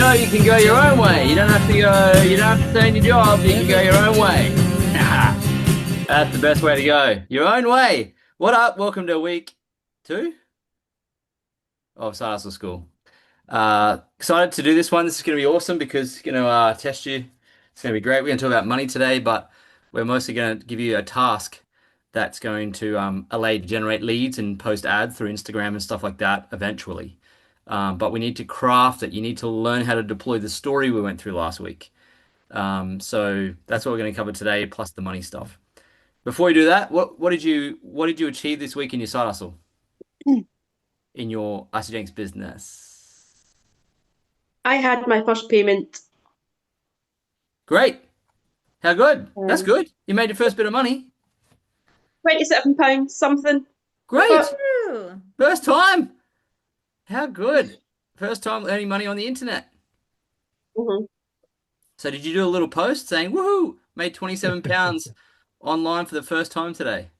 know you can go your own way. You don't have to go. You don't have to stay in your job. You can go your own way. That's the best way to go. Your own way. What up? Welcome to week 2 of Side Hustle School. Excited to do this one. This is going to be awesome because it's going to test you. It's going to be great. We're going to talk about money today, but we're mostly going to give you a task that's going to allow you to generate leads and post ads through Instagram and stuff like that eventually. But we need to craft it. You need to learn how to deploy the story we went through last week. So that's what we're going to cover today, plus the money stuff. Before we do that, what did you achieve this week in your side hustle? In your Isagenix business? I had my first payment. Great. How good? That's good. You made your first bit of money. £27 something. Great. Woo! First time. How good. First time earning money on the internet. Mm-hmm. So did you do a little post saying, woohoo, made £27 online for the first time today?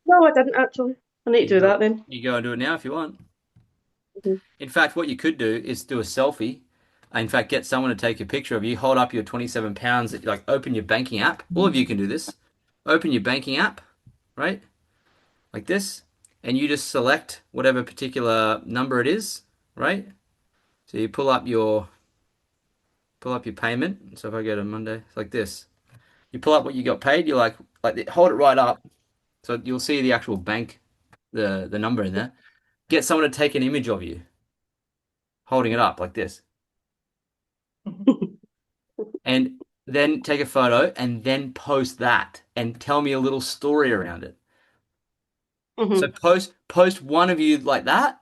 No, I didn't actually. I need to do that then. You go and do it now if you want. Mm-hmm. In fact, what you could do is do a selfie. In fact, get someone to take a picture of you, hold up your £27, like open your banking app. All of you can do this. Open your banking app, right? Like this. And you just select whatever particular number it is, right? So you pull up your payment. So if I go to Monday, it's like this. You pull up what you got paid, you're like hold it right up. So you'll see the actual bank, the number in there. Get someone to take an image of you holding it up like this. And then take a photo and then post that and tell me a little story around it. Mm-hmm. So post one of you like that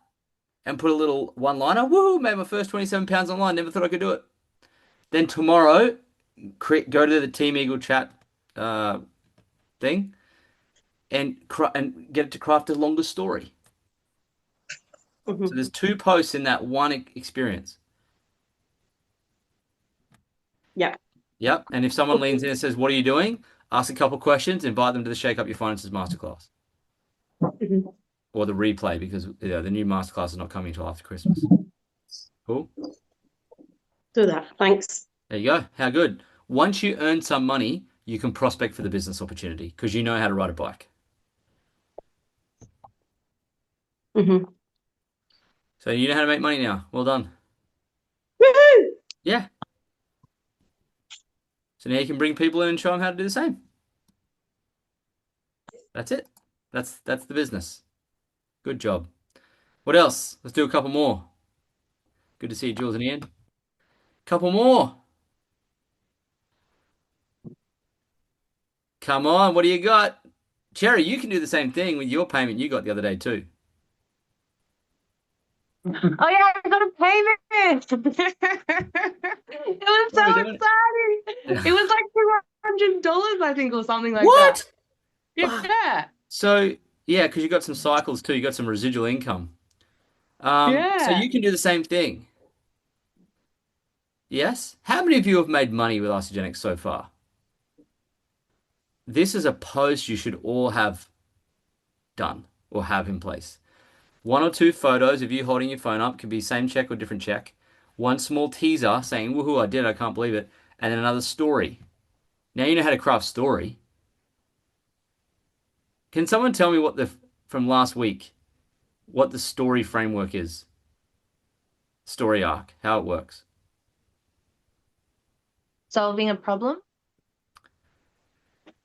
and put a little one-liner. Woo, made my first £27 online. Never thought I could do it. Then tomorrow, go to the Team Eagle chat thing and get it to craft a longer story. Mm-hmm. So there's 2 posts in that one experience. Yeah. Yep. And if someone leans in and says, "What are you doing?" Ask a couple questions, invite them to the Shake Up Your Finances masterclass. Mm-hmm. Or the replay, because the new masterclass is not coming until after Christmas. Cool. Do that. Thanks. There you go. How good. Once you earn some money, you can prospect for the business opportunity because you know how to ride a bike. Mm-hmm. So you know how to make money now. Well done. Woohoo! Yeah. So now you can bring people in and show them how to do the same. That's it. That's the business. Good job. What else? Let's do a couple more. Good to see you, Jules and Ian. Couple more. Come on, what do you got? Cherry, you can do the same thing with your payment you got the other day too. Oh yeah, I got a payment. It was so exciting. It was like $200, I think, or something like What? that. Yeah. So, yeah, because you got some cycles too. You got some residual income. So Yeah. you can do the same thing. Yes? How many of you have made money with Isagenix so far? This is a post you should all have done or have in place. 1 or 2 photos of you holding your phone up, can be same check or different check. 1 small teaser saying, woohoo, I did, I can't believe it. And then another story. Now you know how to craft story. Can someone tell me from last week, what the story framework is? Story arc, how it works. Solving a problem.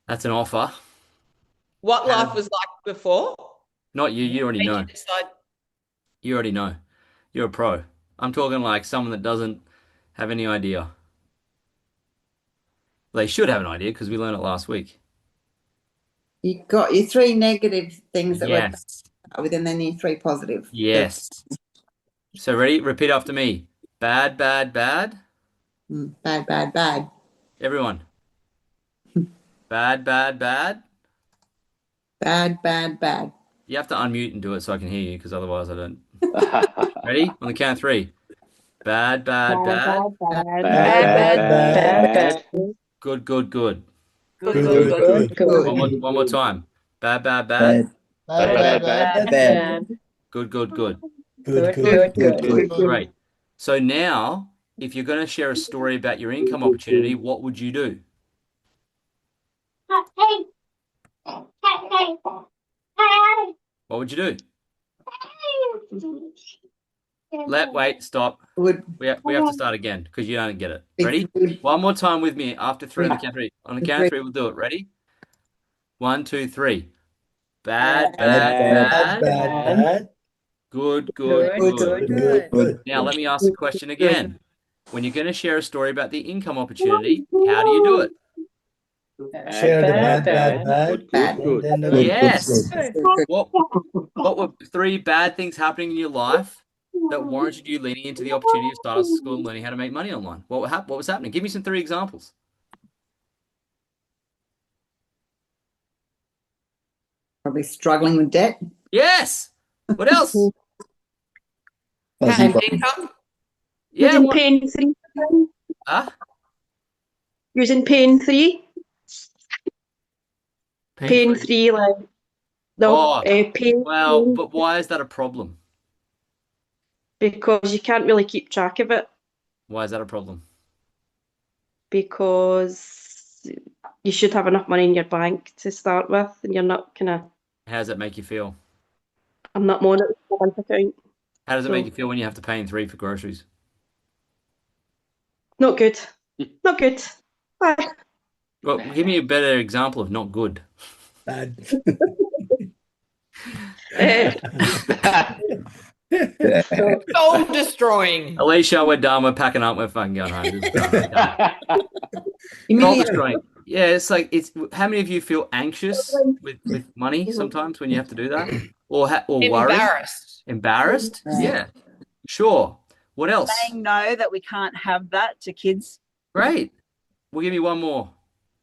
That's an offer. What life was like before? Not you, you already Made know. you decide. You already know. You're a pro. I'm talking like someone that doesn't have any idea. They should have an idea because we learned it last week. You got your 3 negative things that Yes. were within, then your 3 positive. Yes. So ready? Repeat after me. Bad, bad, bad. Bad, bad, bad. Everyone. Bad, bad, bad. Bad, bad, bad. You have to unmute and do it so I can hear you because otherwise I don't. Ready? On the count of 3. Bad, bad, bad. Bad, bad. Good, good, good. Good. One more time. Bad, bad, bad. Bad. Good, good, good. Good. Great. So now if you're going to share a story about your income opportunity, what would you do? What would you do? Wait, stop. Would We have to start again because you don't get it. be Ready? good. One more time with me after three. On the Yeah. count of three. On the count of three, we'll do it. Ready? 1, 2, 3. Bad, Bad, bad, bad. bad. Good, Good, good, good, good. Good. Now let me ask the question again. When you're going to share a story about the income opportunity, how do you do it? Share the bad, bad, bad. Bad. And then the good, Yes. good. What were 3 bad things happening in your life that warranted you leaning into the opportunity of Side Hustle School and learning how to make money online? What was happening? Give me some 3 examples. Probably struggling with debt. Yes. What else? Passive income. Yeah. Using What? Pen 3. Huh? Using Pen 3. Pen 3, like. No, Oh, Pen well, 3, but why is that a problem? because you can't really keep track of it, Why is that a problem? because you should have enough money in your bank to start with, and you're not How does that make you feel? I'm not monitoring my bank account. How does it So- make you feel when you have to pay in 3 for groceries? Not good. Not good. Bye. Well, give me a better example of not good. Bad. Soul destroying. Alicia, we're done. We're packing up. We're fucking going home. This is done. Okay. You Soul mean destroying. Yeah, it's like how many of you feel anxious with money sometimes when you have to do that, or worried, Embarrassed. embarrassed? Yeah, sure. What else? Saying no, that we can't have that to kids. Great. Well, give me one more.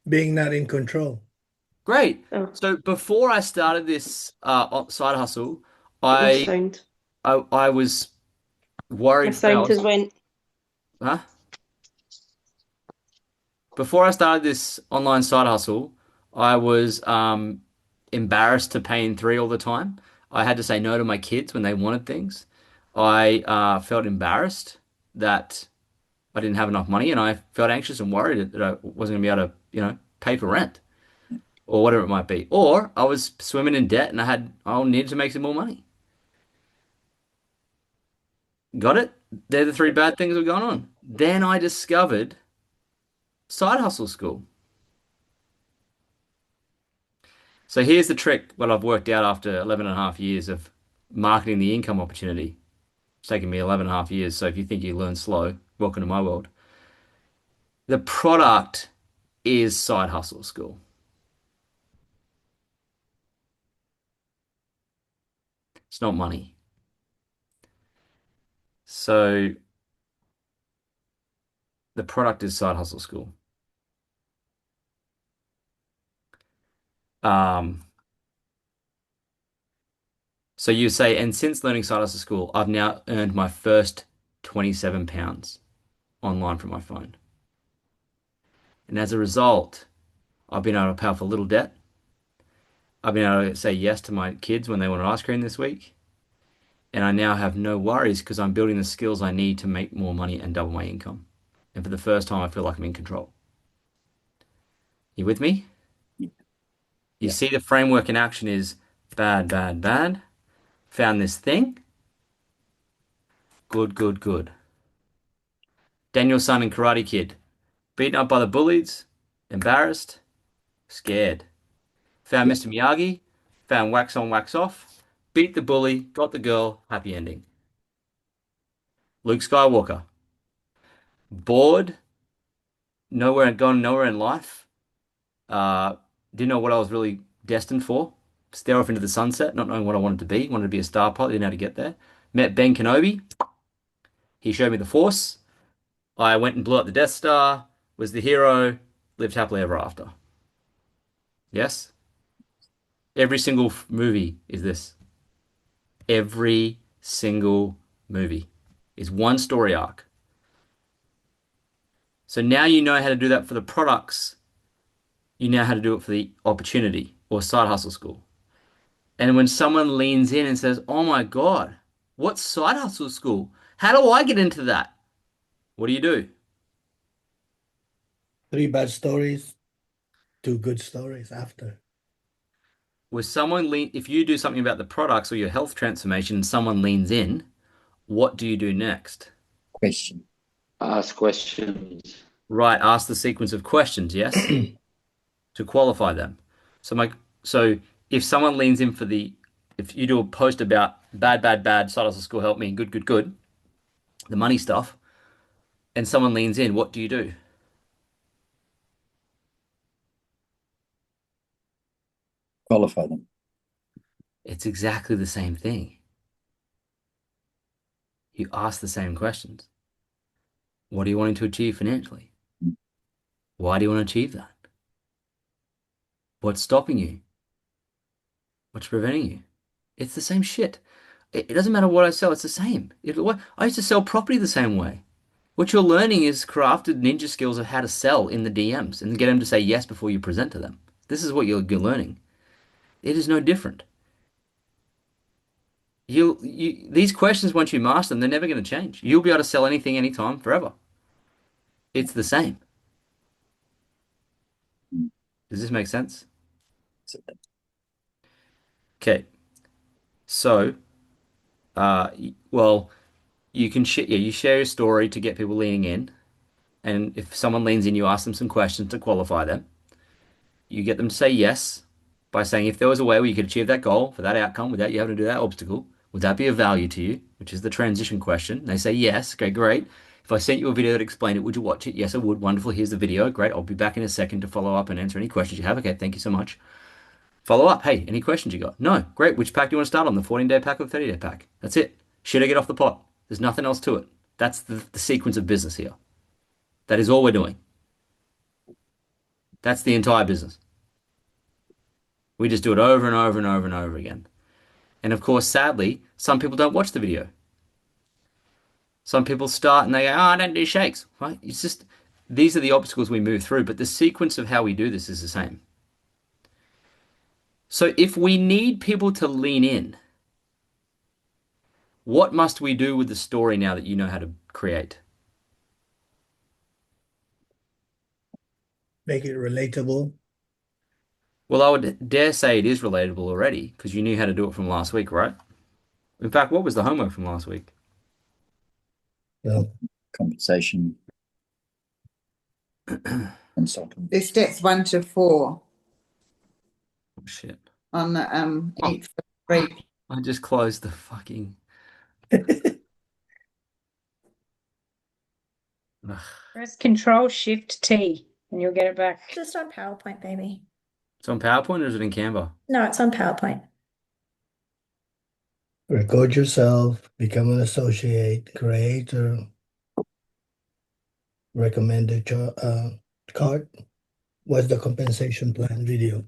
Being not in control. Great. Oh. So before I started this side hustle, My I sound. I was My worried. sound has went. Huh? Before I started this online side hustle, I was embarrassed to pay in 3 all the time. I had to say no to my kids when they wanted things. I felt embarrassed that I didn't have enough money, and I felt anxious and worried that I wasn't going to be able to, pay for rent or whatever it might be. Or I was swimming in debt and I needed to make some more money. Got it? They're the 3 bad things that were going on. Then I discovered Side Hustle School. So here's the trick, what I've worked out after 11 and a half years of marketing the income opportunity. It's taken me 11 and a half years, so if you think you learn slow, welcome to my world. The product is Side Hustle School. It's not money. So the product is Side Hustle School. So you say, and since learning Side Hustle School, I've now earned my first £27 online from my phone. And as a result, I've been able to pay off a little debt. I've been able to say yes to my kids when they wanted ice cream this week. And I now have no worries because I'm building the skills I need to make more money and double my income. And for the first time, I feel like I'm in control. You with me? You see the framework in action is bad, bad, bad. Found this thing. Good, good, good. Daniel-san and Karate Kid. Beaten up by the bullies. Embarrassed. Scared. Found Mr. Miyagi. Found wax on, wax off. Beat the bully. Got the girl. Happy ending. Luke Skywalker. Bored. Gone nowhere in life. Didn't know what I was really destined for. Stare off into the sunset, not knowing what I wanted to be. Wanted to be a star pilot, didn't know how to get there. Met Ben Kenobi. He showed me the Force. I went and blew up the Death Star, was the hero, lived happily ever after. Yes? Every single movie is this. Every single movie is one story arc. So now you know how to do that for the products. You know how to do it for the opportunity or Side Hustle School. And when someone leans in and says, oh my God, what's Side Hustle School? How do I get into that? what do you do? 3 bad stories, 2 good stories after. If you do something about the products or your health transformation and someone leans in, what do you do next? Question. Ask questions. Right, ask the sequence of questions, yes, to qualify them. So if someone leans in if you do a post about bad, side hustle school help me, good, the money stuff, and someone leans in, what do you do? Qualify them. It's exactly the same thing. You ask the same questions. What are you wanting to achieve financially? Why do you want to achieve that? What's stopping you? What's preventing you? It's the same shit. It doesn't matter what I sell, it's the same. I used to sell property the same way. What you're learning is crafted ninja skills of how to sell in the DMs and get them to say yes before you present to them. This is what you're learning. It is no different. These questions, once you master them, they're never going to change. You'll be able to sell anything, anytime, forever. It's the same. Does this make sense? Okay. So, well, you can you share your story to get people leaning in. And if someone leans in, you ask them some questions to qualify them. You get them to say yes by saying, if there was a way where you could achieve that goal for that outcome without you having to do that obstacle, would that be of value to you? Which is the transition question. They say yes. Okay, great. If I sent you a video that explained it, would you watch it? Yes, I would. Wonderful. Here's the video. Great. I'll be back in a second to follow up and answer any questions you have. Okay, thank you so much. Follow up. Hey, any questions you got? No. Great. Which pack do you want to start on? The 14-day pack or the 30-day pack? That's it. Should I get off the pot? There's nothing else to it. That's the sequence of business here. That is all we're doing. That's the entire business. We just do it over and over and over and over again. And of course, sadly, some people don't watch the video. Some people start and they go, oh, I don't do shakes. Right? It's just, these are the obstacles we move through, but the sequence of how we do this is the same. So if we need people to lean in, what must we do with the story now that you know how to create? Make it relatable. Well, I would dare say it is relatable already because you knew how to do it from last week, right? In fact, what was the homework from last week? Well, Compensation. Consultant. The steps 1 to 4 Oh, shit. on each free. I just closed the fucking... Ugh. Press Control Shift T and you'll get it back. Just on PowerPoint, baby. It's on PowerPoint or is it in Canva? No, it's on PowerPoint. record yourself, become an associate, create a recommended card. What's the compensation plan video?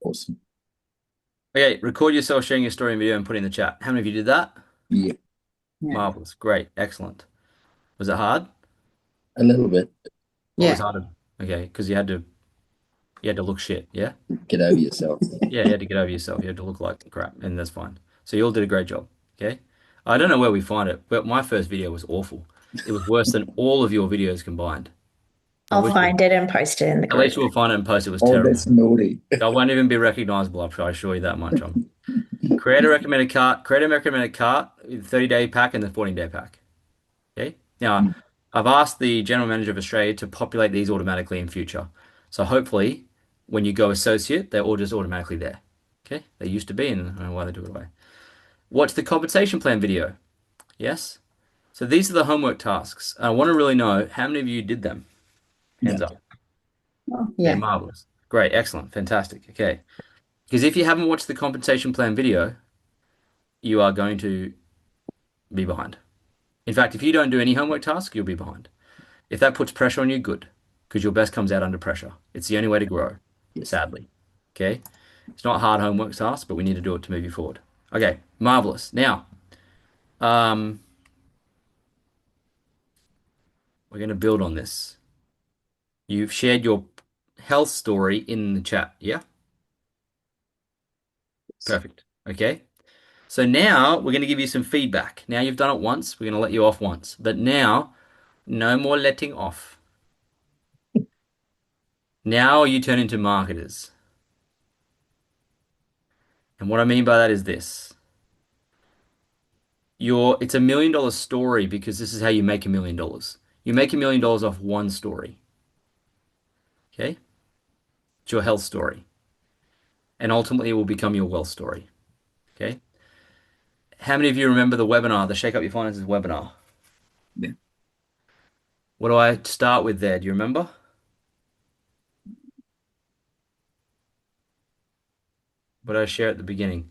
Awesome. Okay, record yourself sharing your story and video and put it in the chat. How many of you did that? Yeah, Marvelous. Great. Excellent. Was it hard? a little bit. What was Yeah. harder? Okay, because you had to look shit, yeah? Get over yourself. Yeah, you had to get over yourself. You had to look like crap, and that's fine. So you all did a great job, okay? I don't know where we find it, but my first video was awful. It was worse than all of your videos combined. I'll wish find it and post it in the At least group. you'll find it and post it. It was Oh, terrible. that's naughty. I won't even be recognizable, I assure you that much. Create a recommended cart, 30-day pack and the 14-day pack. Okay. Now, I've asked the general manager of Australia to populate these automatically in future. So hopefully, when you go associate, they're all just automatically there. Okay. They used to be, and I don't know why they took it away. Watch the compensation plan video. Yes. So these are the homework tasks. I want to really know how many of you did them. Hands up. Oh, Yeah, yeah. marvelous. Great, excellent, fantastic. Okay. Because if you haven't watched the compensation plan video, you are going to be behind. In fact, if you don't do any homework task, you'll be behind. If that puts pressure on you, good. Because your best comes out under pressure. It's the only way to grow, sadly. Okay? It's not hard homework tasks, but we need to do it to move you forward. Okay, marvelous. Now, we're going to build on this. You've shared your health story in the chat. Yeah? Perfect. Okay. So now we're going to give you some feedback. Now you've done it once. We're going to let you off once. But now, no more letting off. Now you turn into marketers. And what I mean by that is this. It's $1 million story because this is how you make $1 million. You make $1 million off one story. Okay? It's your health story. And ultimately it will become your wealth story. Okay? How many of you remember the webinar, the Shake Up Your Finances webinar? Yeah. What do I start with there? Do you remember? What did I share at the beginning?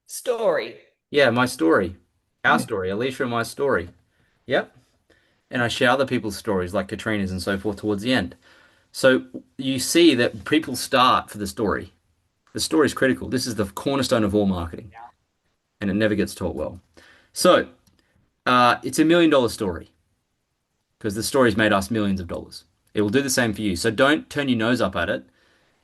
Story. Yeah, my story. Our story. Alicia and my story. Yep. And I share other people's stories like Katrina's and so forth towards the end. So you see that people start for the story. The story is critical. This is the cornerstone of all marketing. And it never gets taught well. So it's $1 million story because the story's made us millions of dollars. It will do the same for you. So don't turn your nose up at it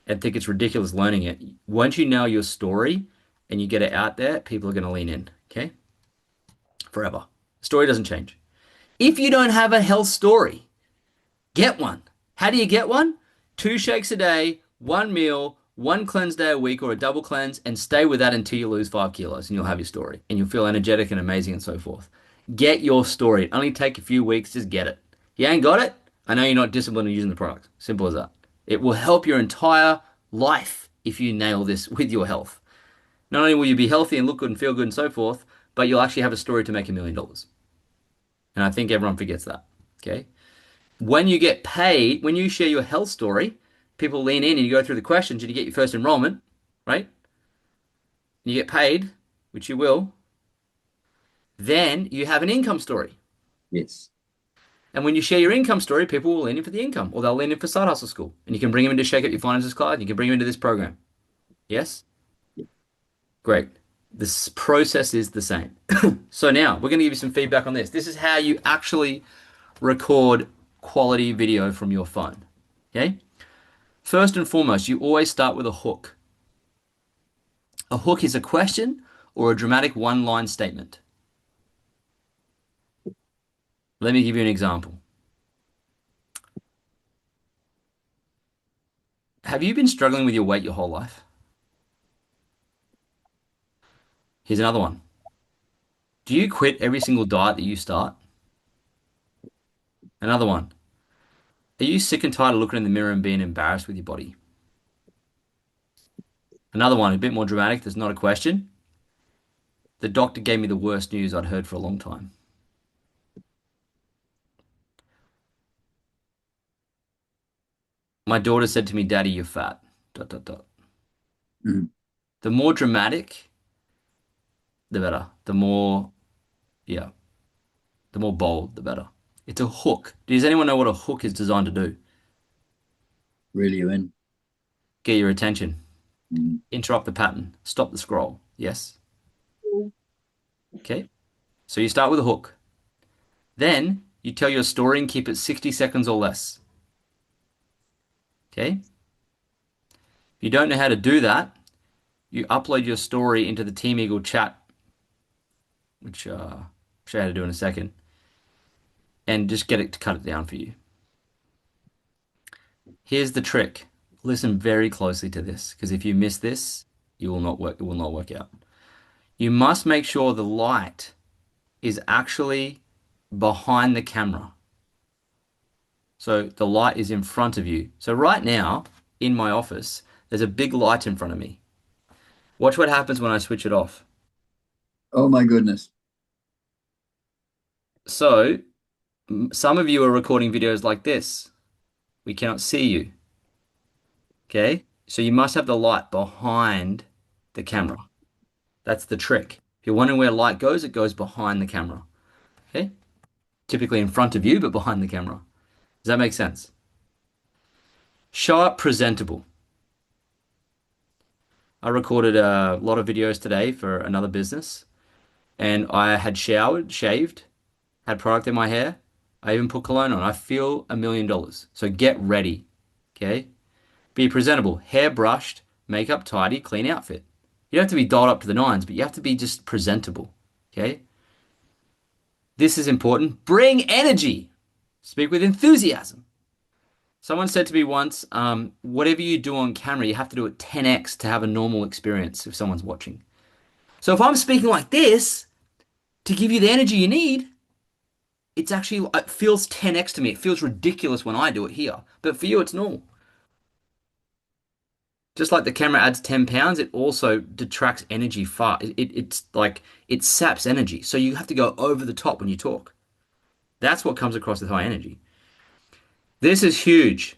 and think it's ridiculous learning it. Once you know your story and you get it out there, people are going to lean in. Okay? Forever. Story doesn't change. If you don't have a health story, get one. How do you get one? 2 shakes a day, 1 meal, 1 cleanse day a week or a double cleanse, and stay with that until you lose 5 kilos and you'll have your story and you'll feel energetic and amazing and so forth. Get your story. It only take a few weeks. Just get it. You ain't got it? I know you're not disciplined in using the product. Simple as that. It will help your entire life if you nail this with your health. Not only will you be healthy and look good and feel good and so forth, but you'll actually have a story to make $1 million. And I think everyone forgets that. Okay? When you get paid, when you share your health story, people lean in and you go through the questions and you get your first enrollment, right? And you get paid, which you will. Then you have an income story. Yes. And when you share your income story, people will lean in for the income or they'll lean in for Side Hustle School. And you can bring them into Shake Up Your Finances class and you can bring them into this program. Yes? Great. This process is the same. So now we're going to give you some feedback on this. This is how you actually record quality video from your phone. Okay? First and foremost, you always start with a hook. A hook is a question or a dramatic one-line statement. Let me give you an example. Have you been struggling with your weight your whole life? Here's another one. Do you quit every single diet that you start? Another one. Are you sick and tired of looking in the mirror and being embarrassed with your body? Another one, a bit more dramatic. There's not a question. The doctor gave me the worst news I'd heard for a long time. My daughter said to me, Daddy, you're fat. ... Mhm. The more dramatic, the better. The more bold, the better. It's a hook. Does anyone know what a hook is designed to do? Reel you in. Get your attention. Mhm. Interrupt the pattern. Stop the scroll. Yes? Okay. So you start with a hook. Then you tell your story and keep it 60 seconds or less. Okay? If you don't know how to do that, you upload your story into the Team Eagle chat, which I'll show you how to do in a second, and just get it to cut it down for you. Here's the trick. Listen very closely to this, because if you miss this, it will not work out. You must make sure the light is actually behind the camera. So the light is in front of you. So right now, in my office, there's a big light in front of me. Watch what happens when I switch it off. Oh my goodness. So some of you are recording videos like this. We cannot see you. Okay? So you must have the light behind the camera. That's the trick. If you're wondering where light goes, it goes behind the camera. Okay? Typically in front of you, but behind the camera. Does that make sense? Show up presentable. I recorded a lot of videos today for another business, and I had showered, shaved, had product in my hair, I even put cologne on. I feel $1,000,000. So get ready. Okay? Be presentable, hair brushed, makeup tidy, clean outfit. You don't have to be dolled up to the nines, but you have to be just presentable. Okay? This is important. Bring energy. Speak with enthusiasm. Someone said to me once, whatever you do on camera, you have to do it 10x to have a normal experience if someone's watching. So if I'm speaking like this to give you the energy you need, it feels 10x to me. It feels ridiculous when I do it here, but for you, it's normal. Just like the camera adds 10 pounds, it also detracts energy far. It's like it saps energy. So you have to go over the top when you talk. That's what comes across with high energy. This is huge.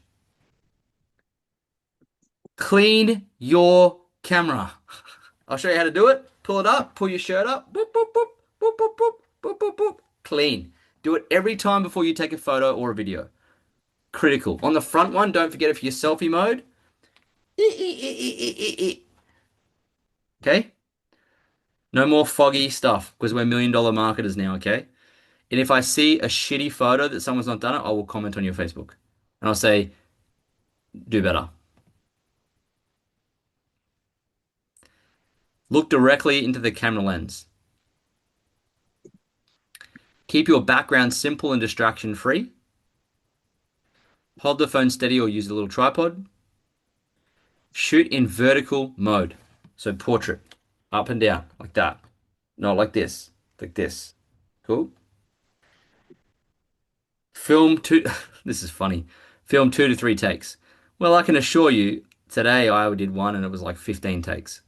Clean your camera. I'll show you how to do it. Pull it up, pull your shirt up. Boop, boop, boop, boop, boop, boop, boop, boop, boop. Clean. Do it every time before you take a photo or a video. Critical. On the front one, don't forget if you're selfie mode. Okay? No more foggy stuff because we're $1,000,000 marketers now, okay? And if I see a shitty photo that someone's not done it, I will comment on your Facebook. And I'll say, do better. Look directly into the camera lens. Keep your background simple and distraction free. Hold the phone steady or use a little tripod. Shoot in vertical mode. So portrait, up and down, like that. Not like this, like this. Cool? Film two, this is funny. Film 2 to 3 takes. Well, I can assure you, today I did one and it was like 15 takes.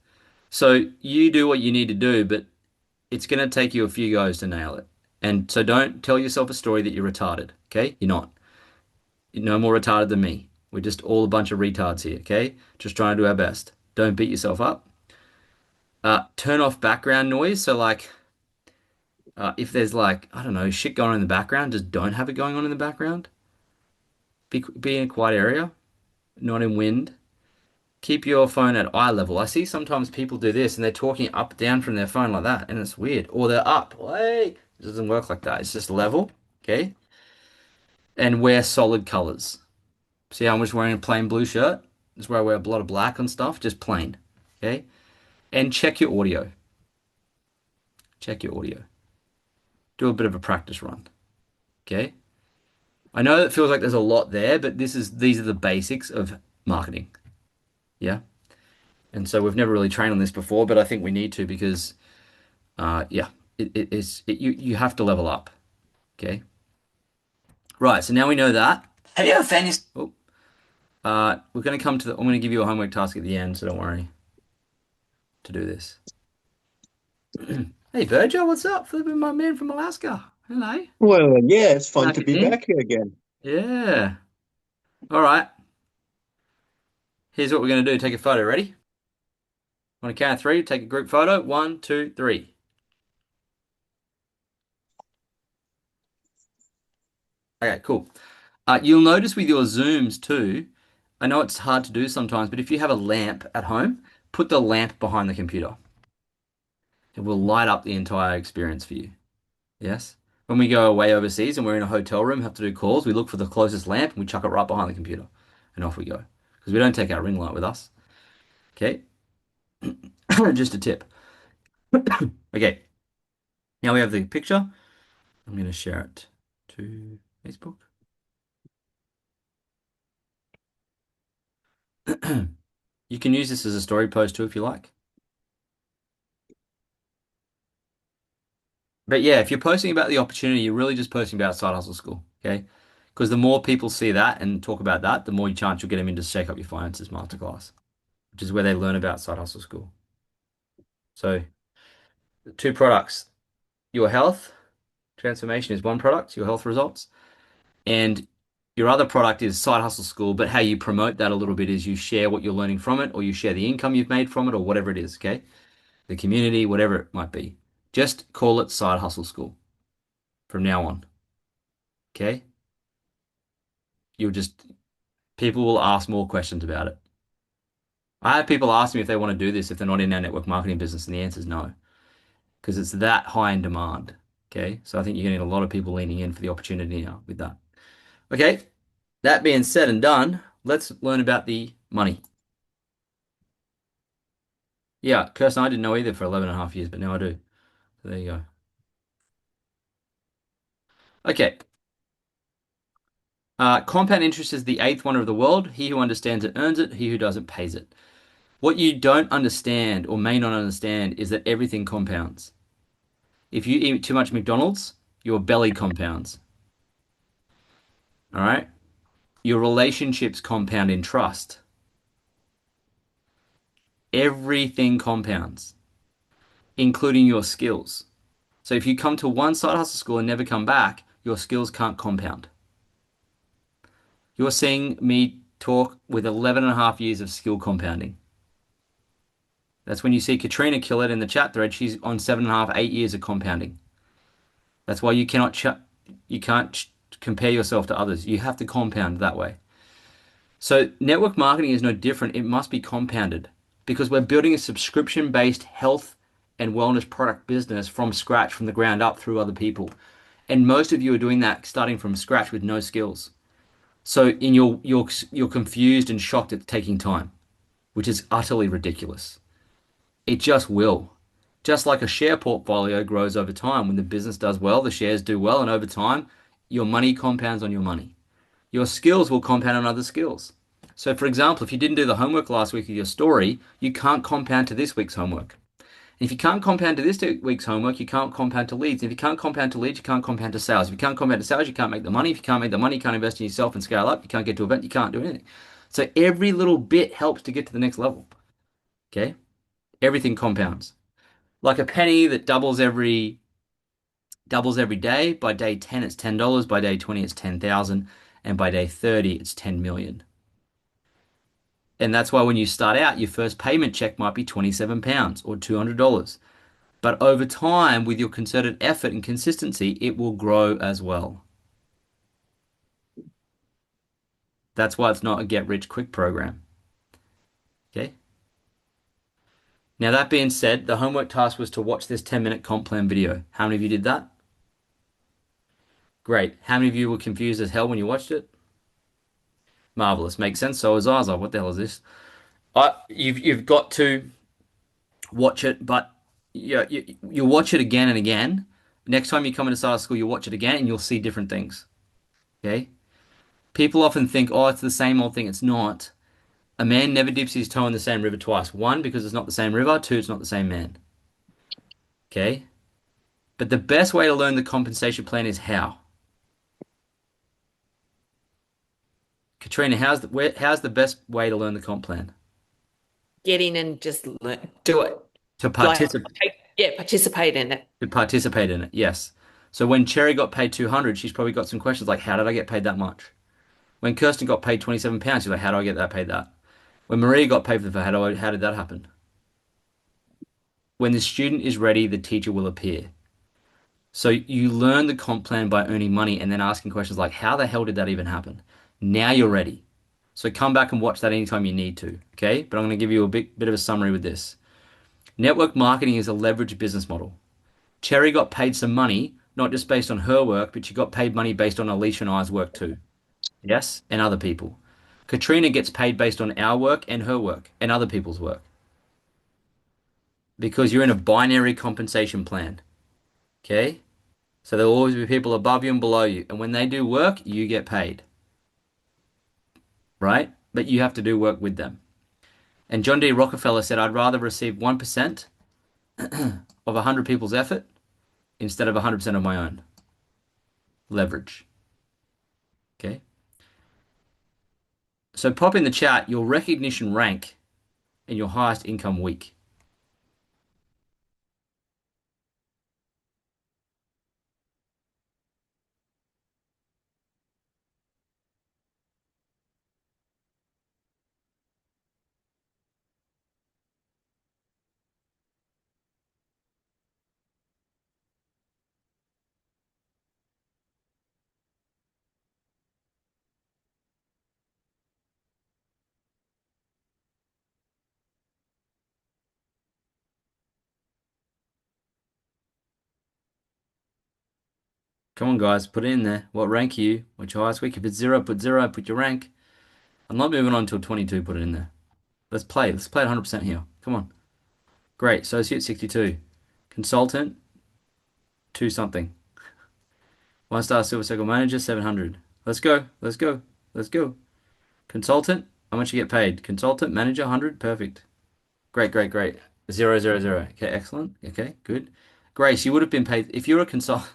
So you do what you need to do, but it's going to take you a few goes to nail it. And so don't tell yourself a story that you're retarded, okay? You're not. You're no more retarded than me. We're just all a bunch of retards here, okay? Just trying to do our best. Don't beat yourself up. Turn off background noise. So like, if there's like, I don't know, shit going on in the background, just don't have it going on in the background. Be in a quiet area, not in wind. Keep your phone at eye level. I see sometimes people do this and they're talking up down from their phone like that, and it's weird. Or they're up. Hey, it doesn't work like that. It's just level, okay? And wear solid colors. See how I'm just wearing a plain blue shirt? This is where I wear a lot of black and stuff, just plain, okay? And check your audio. Check your audio. Do a bit of a practice run, okay? I know it feels like there's a lot there, but these are the basics of marketing. Yeah. And so we've never really trained on this before, but I think we need to because, yeah, you have to level up. Okay. Right. So now we know that. Have you ever found this? Oh, we're going to come to I'm going to give you a homework task at the end, so don't worry to do this. Hey, Virgil, what's up? Flipping my man from Alaska. Hello. Well, yeah, it's fun Back to be again? back here again. Yeah. All right. Here's what we're going to do. Take a photo. Ready? On a count of 3, take a group photo. 1, 2, 3. Okay, cool. You'll notice with your zooms too, I know it's hard to do sometimes, but if you have a lamp at home, put the lamp behind the computer. It will light up the entire experience for you. Yes? When we go away overseas and we're in a hotel room, have to do calls, we look for the closest lamp and we chuck it right behind the computer. And off we go. Because we don't take our ring light with us. Okay? Just a tip. Okay. Now we have the picture. I'm going to share it to Facebook. You can use this as a story post too if you like. But yeah, if you're posting about the opportunity, you're really just posting about Side Hustle School, okay? Because the more people see that and talk about that, the more chance you'll get them in to Shake Up Your Finances Masterclass, which is where they learn about Side Hustle School. So, 2 products. Your health transformation is one product, your health results. And your other product is Side Hustle School, but how you promote that a little bit is you share what you're learning from it, or you share the income you've made from it, or whatever it is, okay? The community, whatever it might be. Just call it Side Hustle School from now on. Okay? People will ask more questions about it. I have people ask me if they want to do this if they're not in our network marketing business, and the answer is no. Because it's that high in demand. Okay, so I think you're getting a lot of people leaning in for the opportunity now with that. Okay, that being said and done, let's learn about the money. Yeah, Kirsten, I didn't know either for 11 and a half years, but now I do. So there you go. Okay. Compound interest is the eighth wonder of the world. He who understands it earns it. He who doesn't pays it. What you don't understand or may not understand is that everything compounds. If you eat too much McDonald's, your belly compounds. All right? Your relationships compound in trust. Everything compounds, including your skills. So if you come to one side hustle school and never come back, your skills can't compound. You're seeing me talk with 11 and a half years of skill compounding. That's when you see Katrina kill it in the chat thread. She's on 7.5, 8 years of compounding. That's why you can't compare yourself to others. You have to compound that way. So network marketing is no different. It must be compounded because we're building a subscription-based health and wellness product business from scratch, from the ground up through other people. And most of you are doing that starting from scratch with no skills. So you're confused and shocked at taking time, which is utterly ridiculous. It just will. Just like a share portfolio grows over time. When the business does well, the shares do well, and over time, your money compounds on your money. Your skills will compound on other skills. So, for example, if you didn't do the homework last week of your story, you can't compound to this week's homework. And if you can't compound to this week's homework, you can't compound to leads. And if you can't compound to leads, you can't compound to sales. If you can't compound to sales, you can't make the money. If you can't make the money, you can't invest in yourself and scale up. You can't get to an event, you can't do anything. So every little bit helps to get to the next level. Okay? Everything compounds. Like a penny that doubles every day. By day 10, it's $10. By day 20, it's 10,000. And by day 30, it's 10 million. And that's why when you start out, your first payment check might be £27 or $200. But over time, with your concerted effort and consistency, it will grow as well. That's why it's not a get rich quick program. Okay. Now, that being said, the homework task was to watch this 10-minute comp plan video. How many of you did that? Great. How many of you were confused as hell when you watched it? Marvelous. Makes sense. So was I. I was like, what the hell is this? You've got to watch it, but you watch it again and again. Next time you come into start school, you'll watch it again and you'll see different things. Okay? People often think, oh, it's the same old thing. It's not. A man never dips his toe in the same river twice. One, because it's not the same river. Two, it's not the same man. Okay? But the best way to learn the compensation plan is how. Katrina, how's the best way to learn the comp plan? Get in and just do it. To participate. Participate in it. To participate in it, yes. So when Cherry got paid 200, she's probably got some questions like, how did I get paid that much? When Kirsten got paid £27, she's like, how do I get that paid that? When Maria got paid for the how did that happen? When the student is ready, the teacher will appear. So you learn the comp plan by earning money and then asking questions like, how the hell did that even happen? Now you're ready. So come back and watch that anytime you need to, okay? But I'm going to give you a bit of a summary with this. Network marketing is a leveraged business model. Cherry got paid some money, not just based on her work, but she got paid money based on Alicia and I's work too. Yes? And other people. Katrina gets paid based on our work and her work and other people's work. Because you're in a binary compensation plan. Okay? So there'll always be people above you and below you. And when they do work, you get paid. Right? But you have to do work with them. And John D. Rockefeller said, I'd rather receive 1% of 100 people's effort instead of 100% of my own. Leverage. Okay? So pop in the chat your recognition rank and your highest income week. Come on, guys, put it in there. What rank are you? What's your highest week? If it's 0, put 0, put your rank. I'm not moving on until 22, put it in there. Let's play it 100% here. Come on. Great, associate 62. Consultant, 2 something. 1-star silver circle manager, 700. Let's go, let's go, let's go. Consultant, how much you get paid? Consultant, manager, 100, perfect. Great, great, great. 0, 0, 0. Okay, excellent. Okay, good. Grace, you would have been paid if you're a consultant.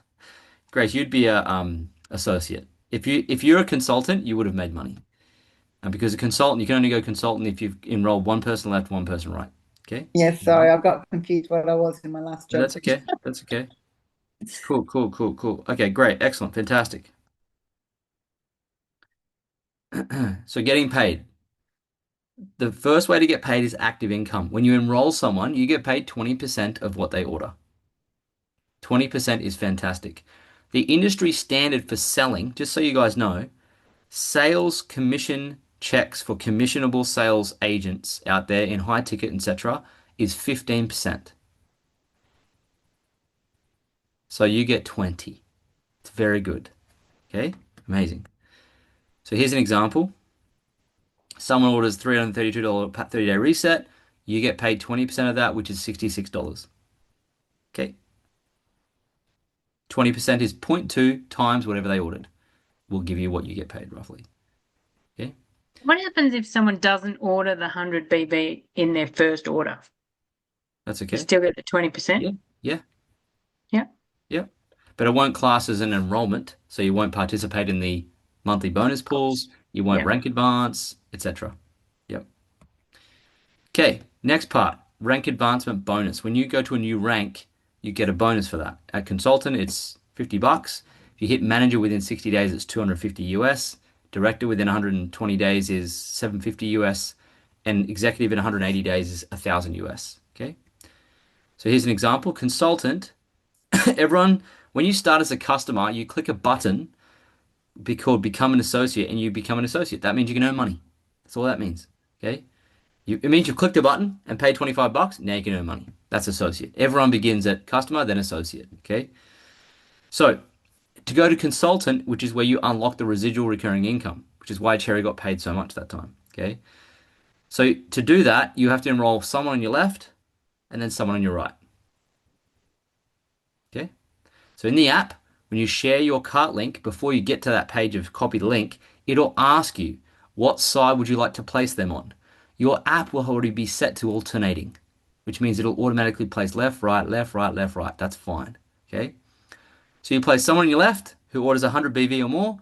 Grace, you'd be a associate. If you're a consultant, you would have made money. And because a consultant, you can only go consultant if you've enrolled one person left, one person right. Okay? Yes, sorry, I got confused what I was in my last No, job. that's okay. That's okay. Cool, cool, cool, cool. Okay, great. Excellent. Fantastic. So getting paid. The first way to get paid is active income. When you enroll someone, you get paid 20% of what they order. 20% is fantastic. The industry standard for selling, just so you guys know, sales commission checks for commissionable sales agents out there in high ticket, etc., is 15%. So you get 20. It's very good. Okay? Amazing. So here's an example. Someone orders $332 30-day reset. You get paid 20% of that, which is $66. Okay? 20% is 0.2 times whatever they ordered. Will give you what you get paid roughly. Okay? What happens if someone doesn't order the 100 BB in their first order? That's You okay. still get the 20%? Yeah. Yeah. Yeah. Yeah. But it won't class as an enrollment, so you won't participate in the monthly bonus pools, you won't Yeah. rank advance, etc. Yep. Okay, next part, rank advancement bonus. When you go to a new rank, you get a bonus for that. At consultant, it's $50. If you hit manager within 60 days, it's 250 US. Director within 120 days is 750 US. And executive in 180 days is 1,000 US. Okay. So here's an example. Consultant, everyone, when you start as a customer, you click a button called become an associate and you become an associate. That means you can earn money. That's all that means. Okay. It means you've clicked a button and paid $25. Now you can earn money. That's associate. Everyone begins at customer, then associate. Okay. So to go to consultant, which is where you unlock the residual recurring income, which is why Cherry got paid so much that time. Okay. So to do that, you have to enroll someone on your left and then someone on your right. Okay. So in the app, when you share your cart link, before you get to that page of copy the link, it'll ask you, what side would you like to place them on? Your app will already be set to alternating, which means it'll automatically place left, right, left, right, left, right. That's fine. Okay. So you place someone on your left who orders 100 BV or more,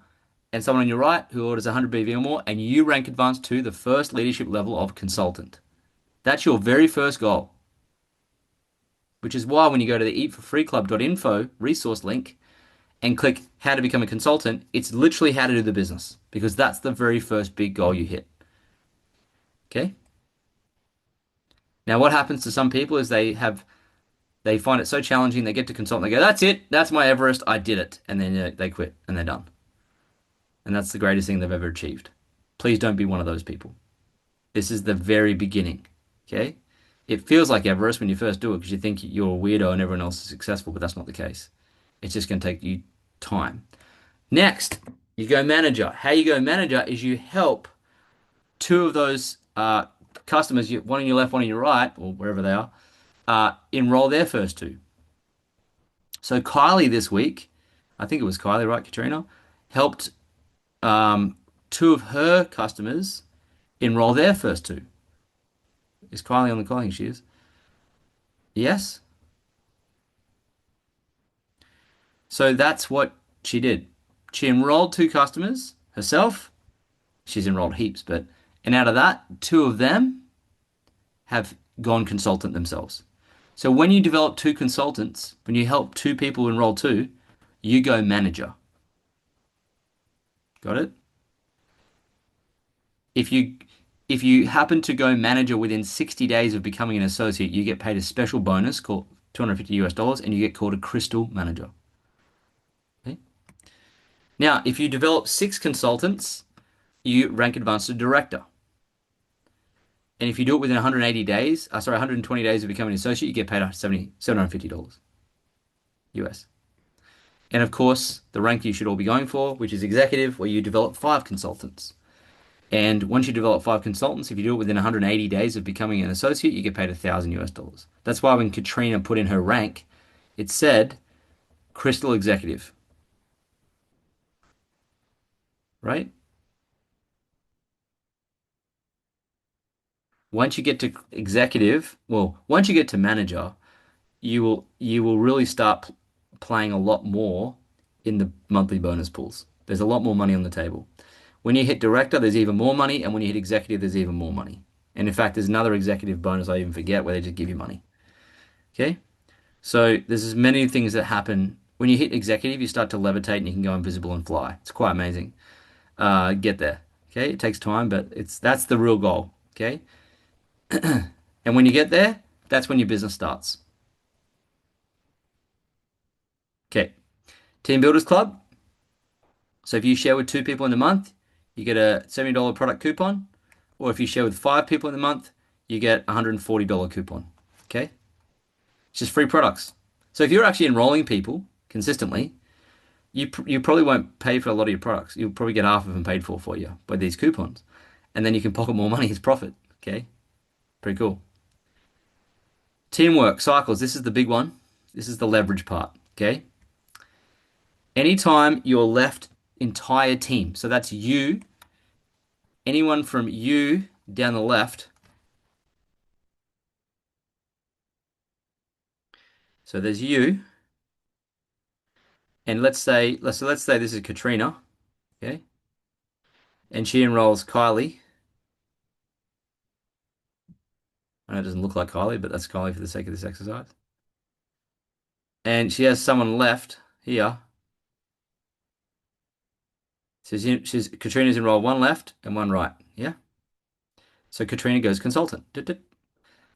and someone on your right who orders 100 BV or more, and you rank advance to the first leadership level of consultant. That's your very first goal. Which is why when you go to the eatforfreeclub.info resource link and click how to become a consultant, it's literally how to do the business, because that's the very first big goal you hit. Okay? Now what happens to some people is they find it so challenging, they get to consultant, they go, that's it, that's my Everest, I did it. And then they quit and they're done. And that's the greatest thing they've ever achieved. Please don't be one of those people. This is the very beginning. Okay? It feels like Everest when you first do it because you think you're a weirdo and everyone else is successful, but that's not the case. It's just going to take you time. Next, you go manager. How you go manager is you help 2 of those customers, one on your left, one on your right, or wherever they are, enroll their first 2. So Kylie this week, I think it was Kylie, right, Katrina, helped 2 of her customers enroll their first 2. Is Kylie on the call? I think she is. Yes? So that's what she did. She enrolled 2 customers herself. She's enrolled heaps, and out of that, 2 of them have gone consultant themselves. So when you develop 2 consultants, when you help 2 people enroll 2, you go manager. Got it? If you happen to go manager within 60 days of becoming an associate, you get paid a special bonus called $250 US, and you get called a crystal manager. Okay? Now, if you develop 6 consultants, you rank advance to director. And if you do it within 120 days of becoming an associate, you get paid $750 US. And of course, the rank you should all be going for, which is executive, where you develop 5 consultants. And once you develop 5 consultants, if you do it within 180 days of becoming an associate, you get paid $1,000 US. That's why when Katrina put in her rank, it said Crystal Executive. Right? Once you get to executive, well, once you get to manager, you will really start playing a lot more in the monthly bonus pools. There's a lot more money on the table. When you hit director, there's even more money, and when you hit executive, there's even more money. And in fact, there's another executive bonus I even forget where they just give you money. Okay? So there's as many things that happen. When you hit executive, you start to levitate and you can go invisible and fly. It's quite amazing. Get there. Okay? It takes time, but that's the real goal. Okay? And when you get there, that's when your business starts. Okay. Team Builders Club. So if you share with 2 people in the month, you get a $70 product coupon. Or if you share with 5 people in the month, you get a $140 coupon. Okay? It's just free products. So if you're actually enrolling people consistently, you probably won't pay for a lot of your products. You'll probably get half of them paid for you by these coupons. And then you can pocket more money as profit. Okay? Pretty cool. Teamwork cycles. This is the big one. This is the leverage part. Okay? Anytime your left entire team, so that's you, anyone from you down the left. So there's you. And let's say this is Katrina. Okay? And she enrolls Kylie. I know it doesn't look like Kylie, but that's Kylie for the sake of this exercise. And she has someone left here. So Katrina's enrolled 1 left and 1 right. Yeah? So Katrina goes consultant.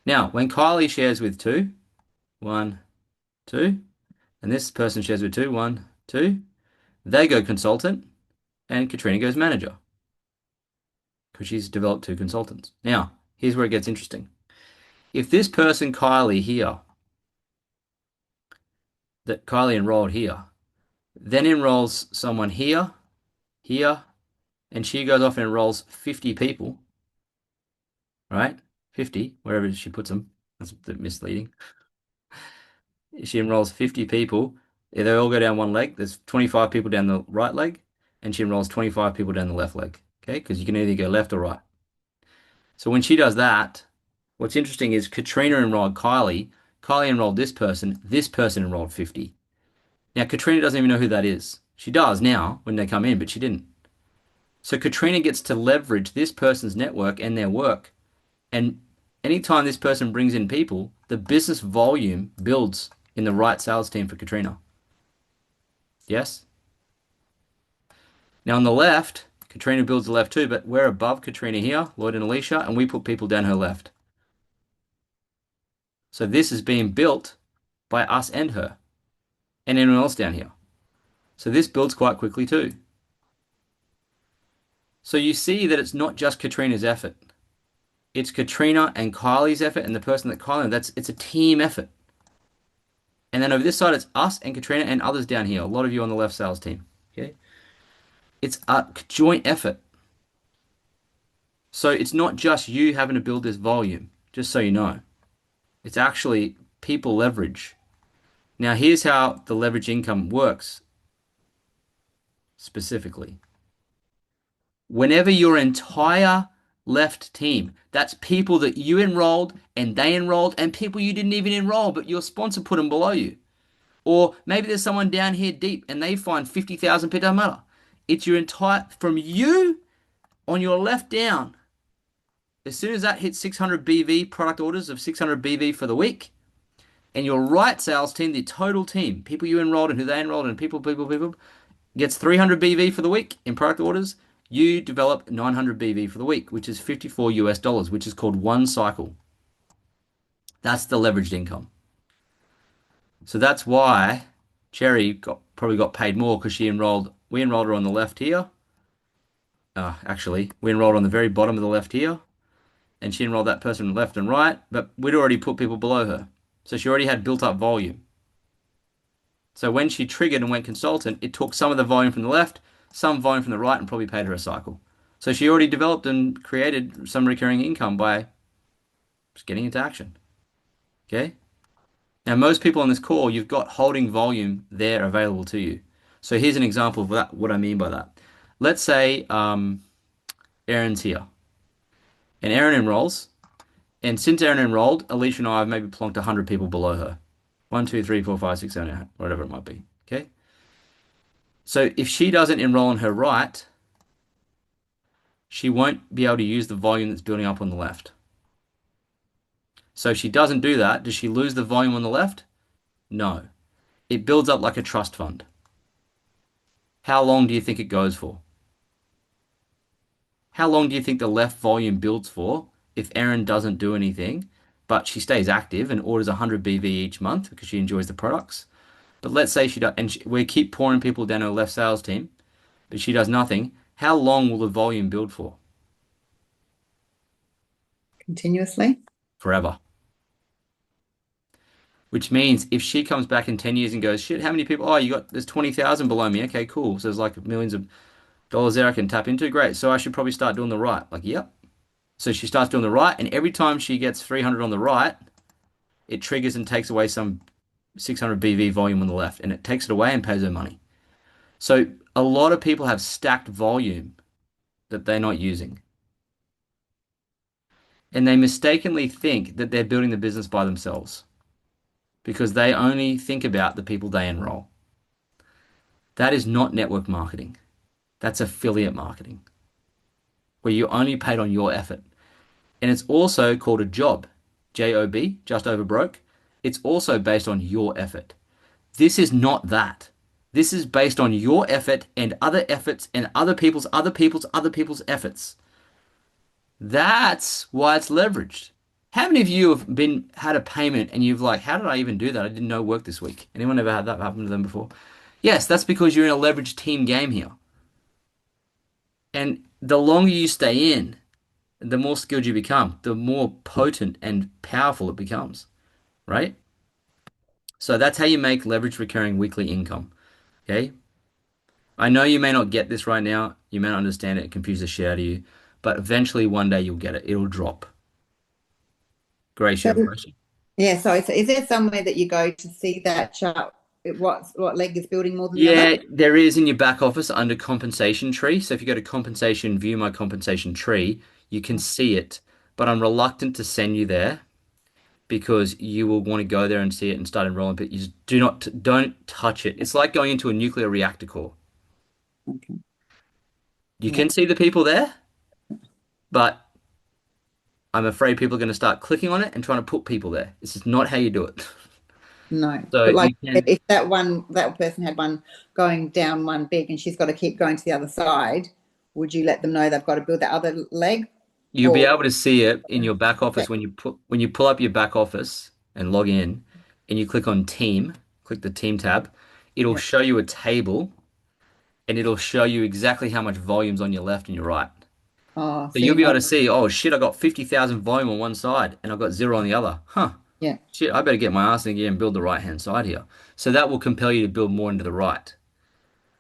Now, when Kylie shares with 2, 1, 2, and this person shares with 2, 1, 2, they go consultant, and Katrina goes manager. Because she's developed 2 consultants. Now, here's where it gets interesting. If this person, Kylie here, that Kylie enrolled here, then enrolls someone here, here, and she goes off and enrolls 50 people, right? 50, wherever she puts them. That's a bit misleading. She enrolls 50 people. They all go down one leg. There's 25 people down the right leg, and she enrolls 25 people down the left leg, okay? Because you can either go left or right. So when she does that, what's interesting is Katrina enrolled Kylie. Kylie enrolled this person enrolled 50. Now, Katrina doesn't even know who that is. She does now when they come in, but she didn't. So Katrina gets to leverage this person's network and their work. And anytime this person brings in people, the business volume builds in the right sales team for Katrina. Yes? Now on the left, Katrina builds the left too, but we're above Katrina here, Lloyd and Alicia, and we put people down her left. So this is being built by us and her, and anyone else down here. So this builds quite quickly too. So you see that it's not just Katrina's effort. It's Katrina and Kylie's effort and the person that Kylie, it's a team effort. And then over this side, it's us and Katrina and others down here. A lot of you on the left sales team. Okay? It's a joint effort. So it's not just you having to build this volume, just so you know. It's actually people leverage. Now, here's how the leverage income works specifically. Whenever your entire left team, that's people that you enrolled and they enrolled and people you didn't even enroll, but your sponsor put them below you. Or maybe there's someone down here deep and they find 50,000, it doesn't matter. It's your entire, from you on your left down. As soon as that hits 600 BV product orders of 600 BV for the week, and your right sales team, the total team, people you enrolled and who they enrolled and people, gets 300 BV for the week in product orders, you develop 900 BV for the week, which is $54 US, which is called 1 cycle. That's the leveraged income. So that's why Cherry probably got paid more because we enrolled her on the left here. Actually, we enrolled on the very bottom of the left here, and she enrolled that person left and right, but we'd already put people below her. So she already had built up volume. So when she triggered and went consultant, it took some of the volume from the left, some volume from the right, and probably paid her a cycle. So she already developed and created some recurring income by just getting into action. Okay? Now, most people on this call, you've got holding volume there available to you. So here's an example of that, what I mean by that. Let's say Erin's here, and Erin enrolls. And since Erin enrolled, Alicia and I have maybe plonked 100 people below her. 1, 2, 3, 4, 5, 6, 7, 8, whatever it might be. Okay? So if she doesn't enroll on her right, she won't be able to use the volume that's building up on the left. So if she doesn't do that, does she lose the volume on the left? No. It builds up like a trust fund. How long do you think it goes for? How long do you think the left volume builds for if Erin doesn't do anything, but she stays active and orders 100 BV each month because she enjoys the products? But let's say she does, and we keep pouring people down her left sales team, but she does nothing. How long will the volume build for? Continuously. Forever. Which means if she comes back in 10 years and goes, shit, how many people? Oh, there's 20,000 below me. Okay, cool. So there's like millions of dollars there I can tap into. Great. So I should probably start doing the right. Like, yep. So she starts doing the right, and every time she gets 300 on the right, it triggers and takes away some 600 BV volume on the left, and it takes it away and pays her money. So a lot of people have stacked volume that they're not using. And they mistakenly think that they're building the business by themselves because they only think about the people they enroll. That is not network marketing. That's affiliate marketing, where you're only paid on your effort. And it's also called a job, J-O-B, just over broke. It's also based on your effort. This is not that. This is based on your effort and other efforts and other people's efforts. That's why it's leveraged. How many of you have had a payment and you've like, how did I even do that? I didn't know it worked this week. Anyone ever had that happen to them before? Yes, that's because you're in a leveraged team game here. And the longer you stay in, the more skilled you become, the more potent and powerful it becomes, right? So that's how you make leverage recurring weekly income, okay? I know you may not get this right now. You may not understand it. It confuses the shit out of you. But eventually one day you'll get it. It'll drop. Grace, you have a question? Yeah, so is there somewhere that you go to see that chart? What leg is building more than the other? Yeah, there is in your back office under compensation tree. So if you go to compensation, view my compensation tree, you can see it. But I'm reluctant to send you there because you will want to go there and see it and start enrolling. But you just don't touch it. It's like going into a nuclear reactor core. Okay. You can see the people there, but I'm afraid people are going to start clicking on it and trying to put people there. This is not how you do it. No. So But like you can, if that person had one going down one big and she's got to keep going to the other side, would you let them know they've got to build that other leg? you'll be Or- able to see it in your back office when you pull up your back office and log in and you click on team, click the team tab, it'll show you a table and it'll show you exactly how much volume's on your left and your right. Oh, So you'll be able to see, oh shit, I got 50,000 volume on one side and I've got 0 on the other. Huh. Yeah. Shit, I better get my ass in gear and build the right-hand side here. So that will compel you to build more into the right.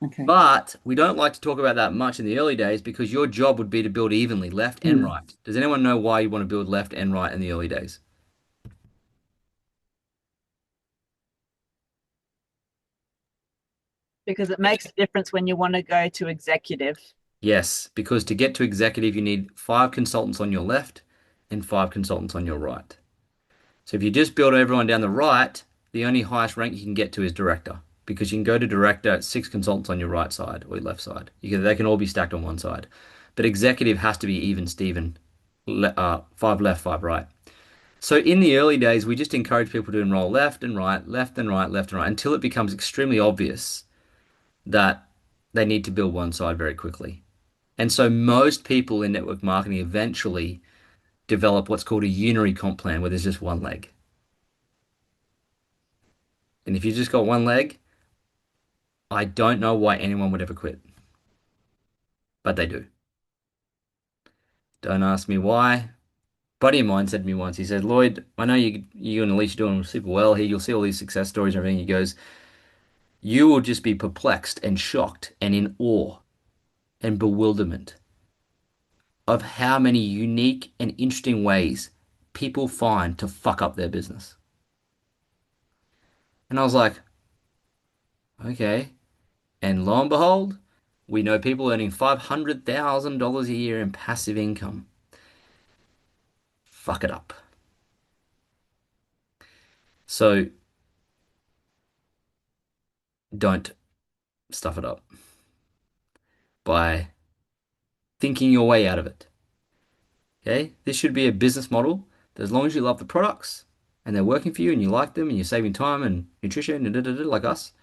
Okay. But we don't like to talk about that much in the early days because your job would be to build evenly, left and right. Does anyone know why you want to build left and right in the early days? Because it makes a difference when you want to go to executive. Yes, because to get to executive, you need 5 consultants on your left and 5 consultants on your right. So if you just build everyone down the right, the only highest rank you can get to is director because you can go to director at 6 consultants on your right side or your left side. They can all be stacked on one side. But executive has to be even Steven, 5 left, 5 right. So in the early days, we just encourage people to enroll left and right, left and right, left and right, until it becomes extremely obvious that they need to build one side very quickly. And so most people in network marketing eventually develop what's called a unary comp plan where there's just one leg. And if you just got one leg, I don't know why anyone would ever quit. But they do. Don't ask me why. Buddy of mine said to me once, he said, Lloyd, I know you and Alicia are doing super well here. You'll see all these success stories and everything. He goes, you will just be perplexed and shocked and in awe and bewilderment of how many unique and interesting ways people find to fuck up their business. And I was like, okay. And lo and behold, we know people earning $500,000 a year in passive income. Fuck it up. So don't stuff it up by thinking your way out of it. Okay? This should be a business model that as long as you love the products and they're working for you and you like them and you're saving time and nutrition and like us,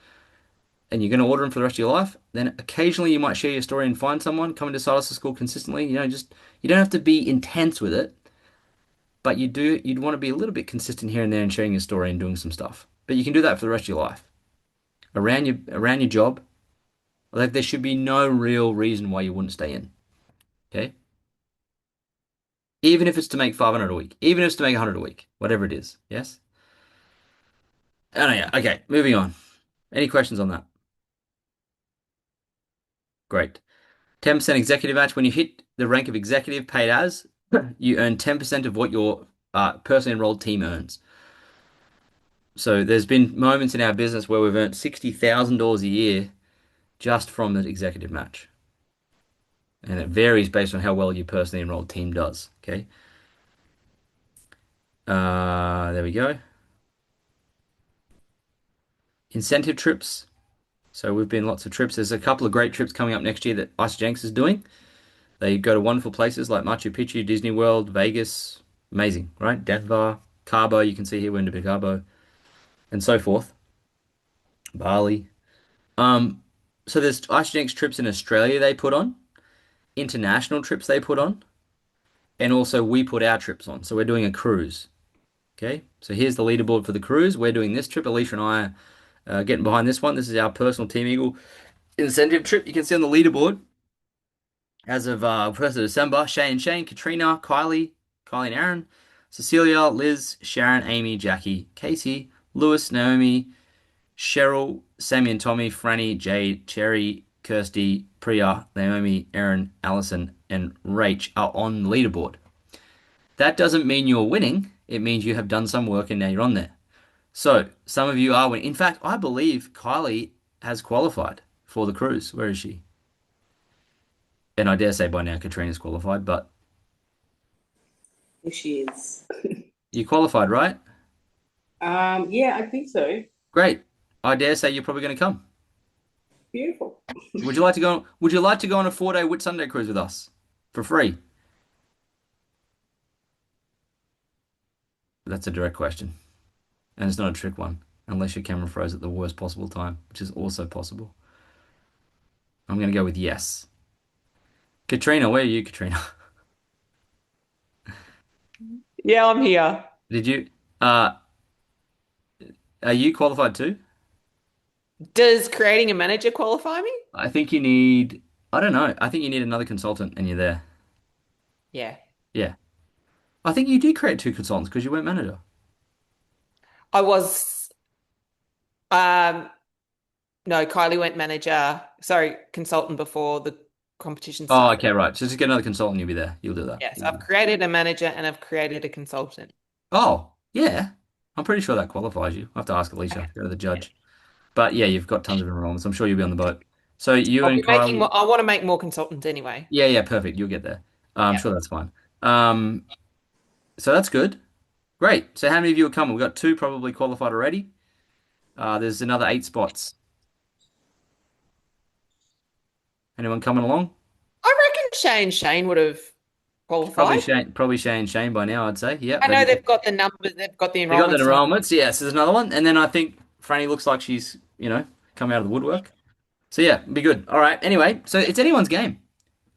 and you're going to order them for the rest of your life, then occasionally you might share your story and find someone coming to Side Hustle School consistently. Just you don't have to be intense with it, but you'd want to be a little bit consistent here and there and sharing your story and doing some stuff. But you can do that for the rest of your life. Around your job, like there should be no real reason why you wouldn't stay in. Okay? Even if it's to make 500 a week, even if it's to make 100 a week, whatever it is. Yes? Oh, yeah. Okay, moving on. Any questions on that? Great. 10% executive match. When you hit the rank of executive paid as, you earn 10% of what your personally enrolled team earns. So there's been moments in our business where we've earned $60,000 a year just from the executive match. And it varies based on how well your personally enrolled team does. Okay. There we go. Incentive trips. So we've been lots of trips. There's a couple of great trips coming up next year that Isagenix is doing. They go to wonderful places like Machu Picchu, Disney World, Vegas. Amazing, right? Denver, Cabo. You can see here we're in Cabo, and so forth. Bali. So there's Isagenix trips in Australia they put on, international trips they put on, and also we put our trips on. So we're doing a cruise. Okay, so here's the leaderboard for the cruise. We're doing this trip. Alicia and I are getting behind this one. This is our personal Team Eagle incentive trip. You can see on the leaderboard as of 1st of December, Shane, Katrina, Kylie and Aaron, Cecilia, Liz, Sharon, Amy, Jackie, Casey, Lewis, Naomi, Cheryl, Sammy and Tommy, Franny, Jade, Cherry, Kirsty, Priya, Naomi, Aaron, Allison, and Rach are on the leaderboard. That doesn't mean you're winning. It means you have done some work and now you're on there. So some of you are winning. In fact, I believe Kylie has qualified for the cruise. Where is she? And I dare say by now Katrina's qualified, but If she is. you qualified, right? Yeah, I think so. Great. I dare say you're probably going to come. Beautiful. Would you like to go on a 4-day Whitsunday cruise with us for free? That's a direct question. And it's not a trick one, unless your camera froze at the worst possible time, which is also possible. I'm going to go with yes. Katrina, where are you, Katrina? Yeah, I'm here. Did you, are you qualified too? Does creating a manager qualify me? I think I don't know. I think you need another consultant and you're there. Yeah. Yeah. I think you did create 2 consultants because you weren't manager. I was, no, Kylie went consultant before the competition Oh, started. okay, right. So just get another consultant, you'll be there. You'll do that. Yes, I've created a manager and I've created a consultant. Oh, yeah. I'm pretty sure that qualifies you. I have to ask Alicia, go to the judge. But yeah, you've got tons of enrollments. I'm sure you'll be on the boat. So you I'll and be making Kyle. I want to make more consultants anyway. Yeah, perfect. You'll get there. I'm Yeah. sure that's fine. So that's good. Great. So how many of you are coming? We've got 2 probably qualified already. There's another 8 spots. Anyone coming along? I reckon Shane would have qualified. Probably Shane by now, I'd say. Yeah. I know they've got the numbers, they've got the They got the enrollments. enrollments. Yes, there's another one. And then I think Franny looks like she's, come out of the woodwork. So yeah, it'd be good. All right. Anyway, so it's anyone's game.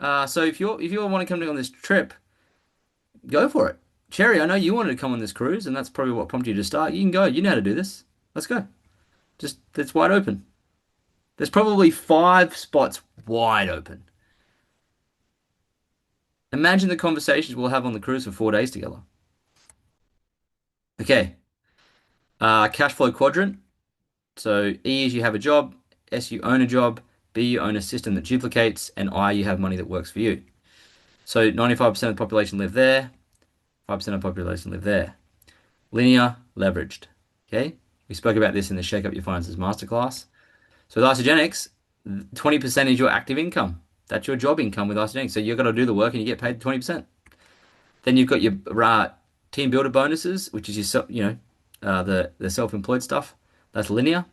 So if you want to come on this trip, go for it. Cherry, I know you wanted to come on this cruise, and that's probably what prompted you to start. You can go. You know how to do this. Let's go. It's wide open. There's probably 5 spots wide open. Imagine the conversations we'll have on the cruise for 4 days together. Okay. Cash flow quadrant. So E is you have a job, S you own a job, B you own a system that duplicates, and I you have money that works for you. So 95% of the population live there, 5% of the population live there. Linear, leveraged. Okay? We spoke about this in the Shake Up Your Finances masterclass. So with Isogenics, 20% is your active income. That's your job income with Isogenics. So you've got to do the work and you get paid 20%. Then you've got your team builder bonuses, which is your, the self-employed stuff. That's linear.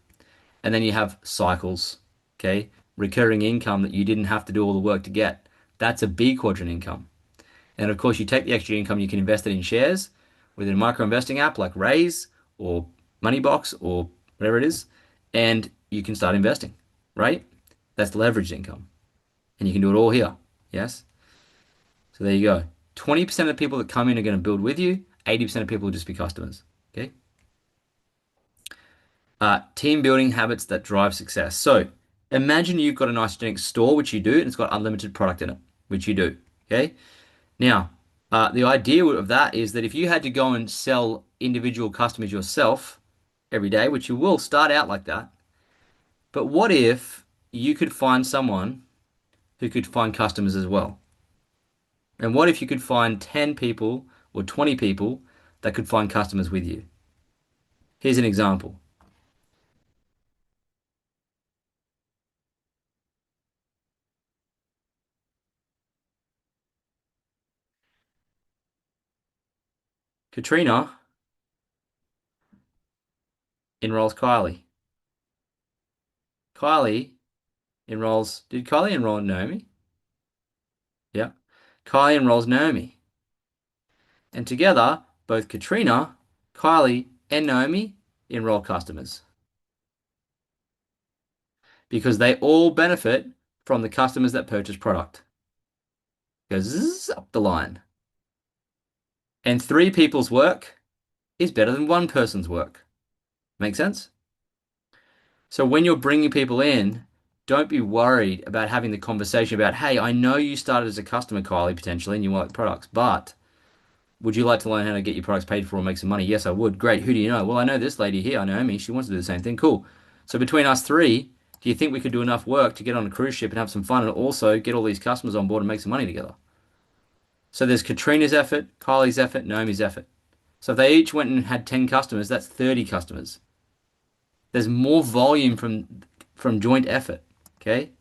And then you have cycles, okay? Recurring income that you didn't have to do all the work to get. That's a B quadrant income. And of course, you take the extra income, you can invest it in shares within a micro investing app like Raise or Moneybox or whatever it is, and you can start investing, right? That's leveraged income. And you can do it all here, yes? So there you go. 20% of the people that come in are going to build with you. 80% of people will just be customers, okay? Team building habits that drive success. So imagine you've got an Isogenics store, which you do, and it's got unlimited product in it, which you do, okay? Now, the idea of that is that if you had to go and sell individual customers yourself every day, which you will start out like that, but what if you could find someone who could find customers as well? And what if you could find 10 people or 20 people that could find customers with you? Here's an example. Katrina enrolls Kylie. Did Kylie enroll Naomi? Yeah. Kylie enrolls Naomi. And together, both Katrina, Kylie, and Naomi enroll customers. Because they all benefit from the customers that purchase product. Goes zzz, up the line. And 3 people's work is better than 1 person's work. Make sense? So when you're bringing people in, don't be worried about having the conversation about, hey, I know you started as a customer, Kylie, potentially, and you like products, but would you like to learn how to get your products paid for and make some money? Yes, I would. Great. Who do you know? Well, I know this lady here, Naomi. She wants to do the same thing. Cool. So between us 3, do you think we could do enough work to get on a cruise ship and have some fun and also get all these customers on board and make some money together? So there's Katrina's effort, Kylie's effort, Naomi's effort. So if they each went and had 10 customers, that's 30 customers. There's more volume from joint effort, okay?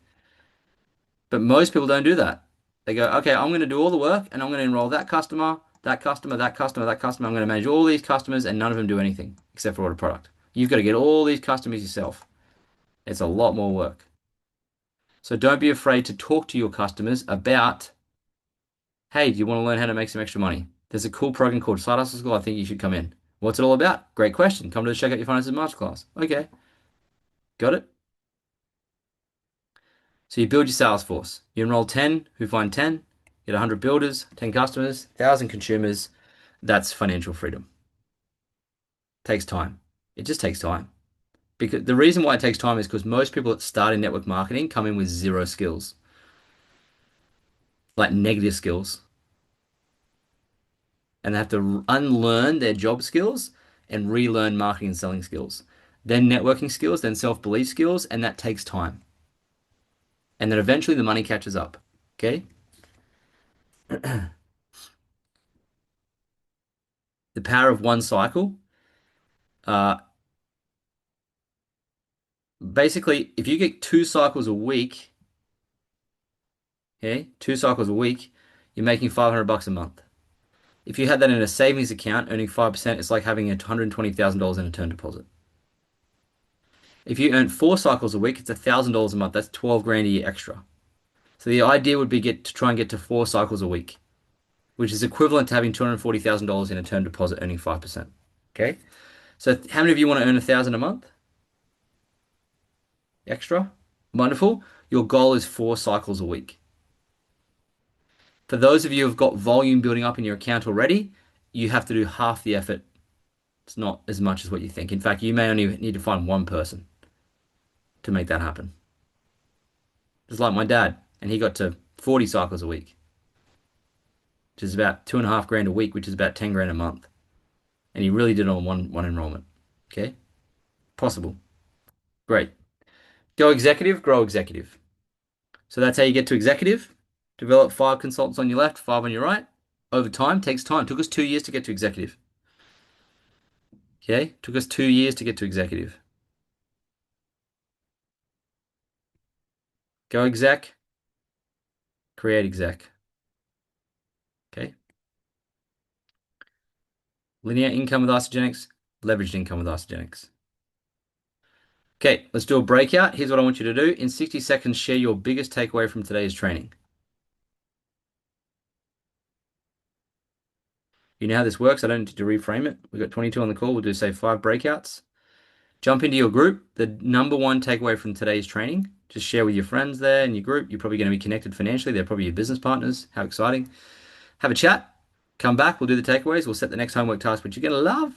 But most people don't do that. They go, okay, I'm going to do all the work and I'm going to enroll that customer, that customer, that customer, that customer. I'm going to manage all these customers and none of them do anything except for order product. You've got to get all these customers yourself. It's a lot more work. So don't be afraid to talk to your customers about, hey, do you want to learn how to make some extra money? There's a cool program called Side Hustle School. I think you should come in. What's it all about? Great question. Come to the Check Out Your Finances masterclass. Okay. Got it? So you build your sales force. You enroll 10 who find 10, get 100 builders, 10 customers, 1,000 consumers. That's financial freedom. Takes time. It just takes time. Because the reason why it takes time is because most people that start in network marketing come in with 0 skills. Like negative skills. And they have to unlearn their job skills and relearn marketing and selling skills. Then networking skills, then self-belief skills, and that takes time. And then eventually the money catches up. Okay? The power of one cycle. Basically, if you get 2 cycles a week, okay, 2 cycles a week, you're making $500 a month. If you had that in a savings account, earning 5%, it's like having $120,000 in a term deposit. If you earn 4 cycles a week, it's $1,000 a month. That's 12 grand a year extra. So the idea would be to try and get to 4 cycles a week, which is equivalent to having $240,000 in a term deposit, earning 5%. Okay. So how many of you want to earn $1,000 a month? Extra? Wonderful. Your goal is 4 cycles a week. For those of you who've got volume building up in your account already, you have to do half the effort. It's not as much as what you think. In fact, you may only need to find 1 person to make that happen. Just like my dad, and he got to 40 cycles a week, which is about 2.5 grand a week, which is about 10 grand a month. And he really did it on one enrollment. Okay? Possible. Great. Go executive, grow executive. So that's how you get to executive. Develop 5 consultants on your left, 5 on your right. Over time, takes time. Took us 2 years to get to executive. Okay, took us 2 years to get to executive. Go exec, create exec. Okay. Linear income with Isagenix, leveraged income with Isagenix. Okay, let's do a breakout. Here's what I want you to do. In 60 seconds, share your biggest takeaway from today's training. You know how this works. I don't need to reframe it. We've got 22 on the call. We'll do, say, 5 breakouts. Jump into your group. The number one takeaway from today's training, just share with your friends there in your group. You're probably going to be connected financially. They're probably your business partners. How exciting. Have a chat. Come back. We'll do the takeaways. We'll set the next homework task, which you're going to love.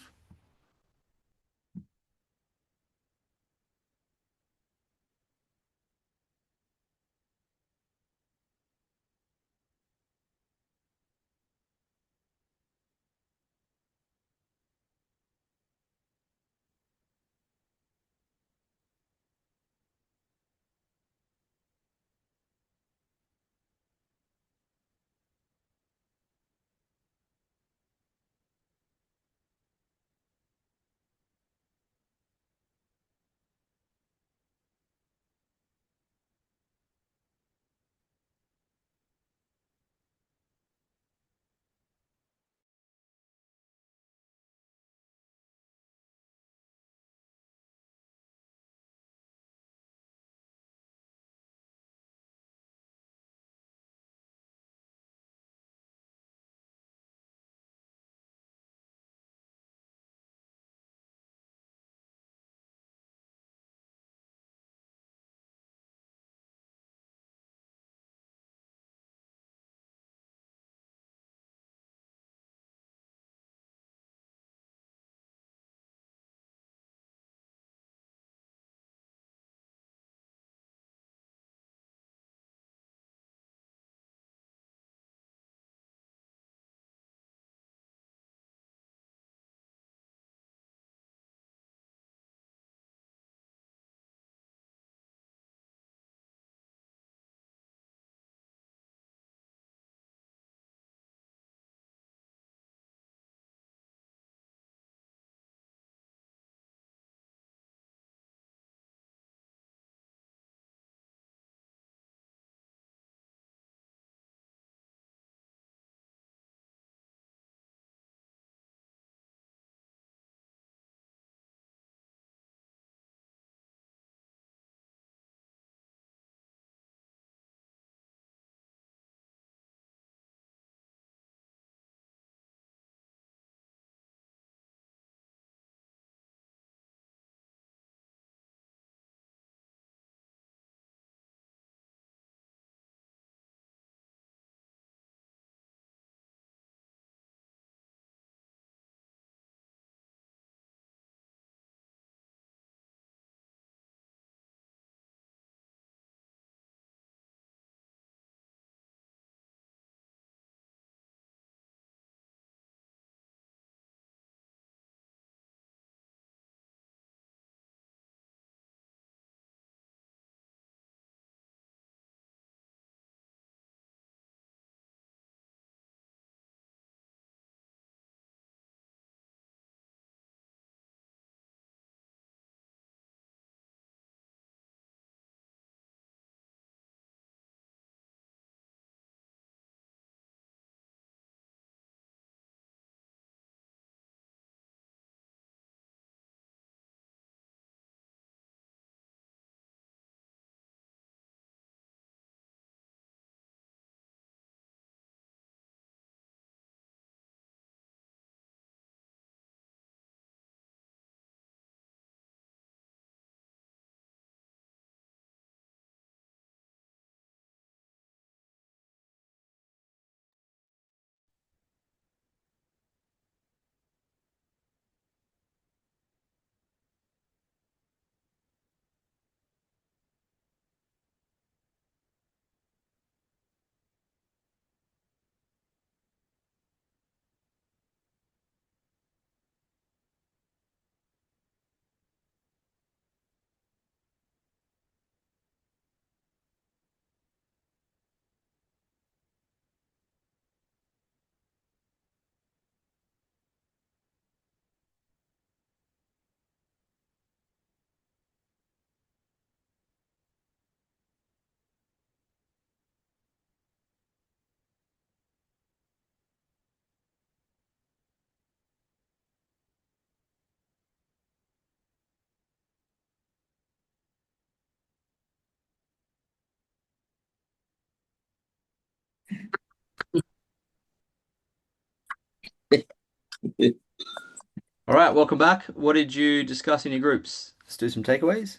All right, welcome back. What did you discuss in your groups? Let's do some takeaways.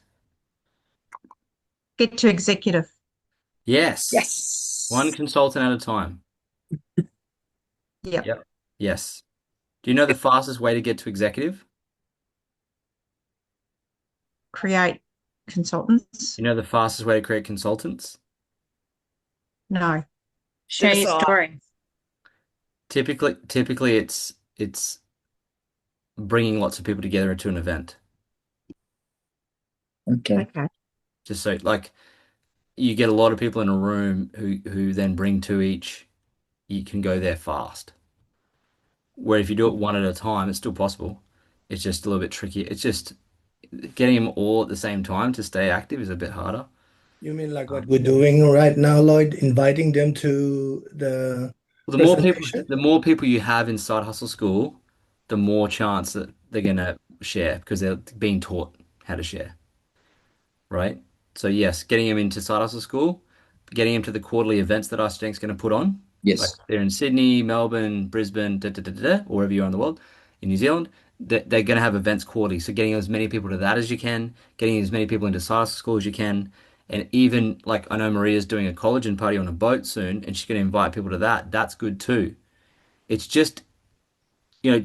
Get to executive. Yes. Yes. One consultant at a time. Yep. Yep. Yes. Do you know the fastest way to get to executive? Create consultants. You know the fastest way to create consultants? No. Share your story. Typically it's bringing lots of people together into an event. Okay. Okay. Just so like you get a lot of people in a room who then bring two each, you can go there fast. Where if you do it one at a time, it's still possible. It's just a little bit tricky. It's just getting them all at the same time to stay active is a bit harder. You mean like what we're doing right now, Lloyd, inviting them to the The presentation? more people you have in Side Hustle School, the more chance that they're gonna share because they're being taught how to share, right? So yes, getting them into Side Hustle School, getting them to the quarterly events that Ask Jenk's going to put on. Like Yes. they're in Sydney, Melbourne, Brisbane, or wherever you are in the world, in New Zealand, they're going to have events quarterly. So getting as many people to that as you can, getting as many people into Side Hustle School as you can, and even like I know Maria's doing a collagen party on a boat soon, and she's going to invite people to that. That's good too. It's just,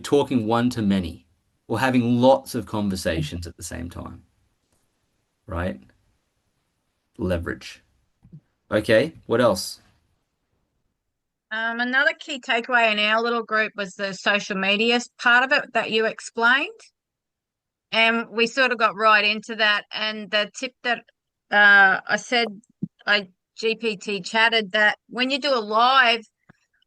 talking one to many or having lots of conversations at the same time, right? Leverage. Okay, what else? Another key takeaway in our little group was the social media part of it that you explained. And we sort of got right into that. And the tip that I said, I GPT chatted that when you do a live,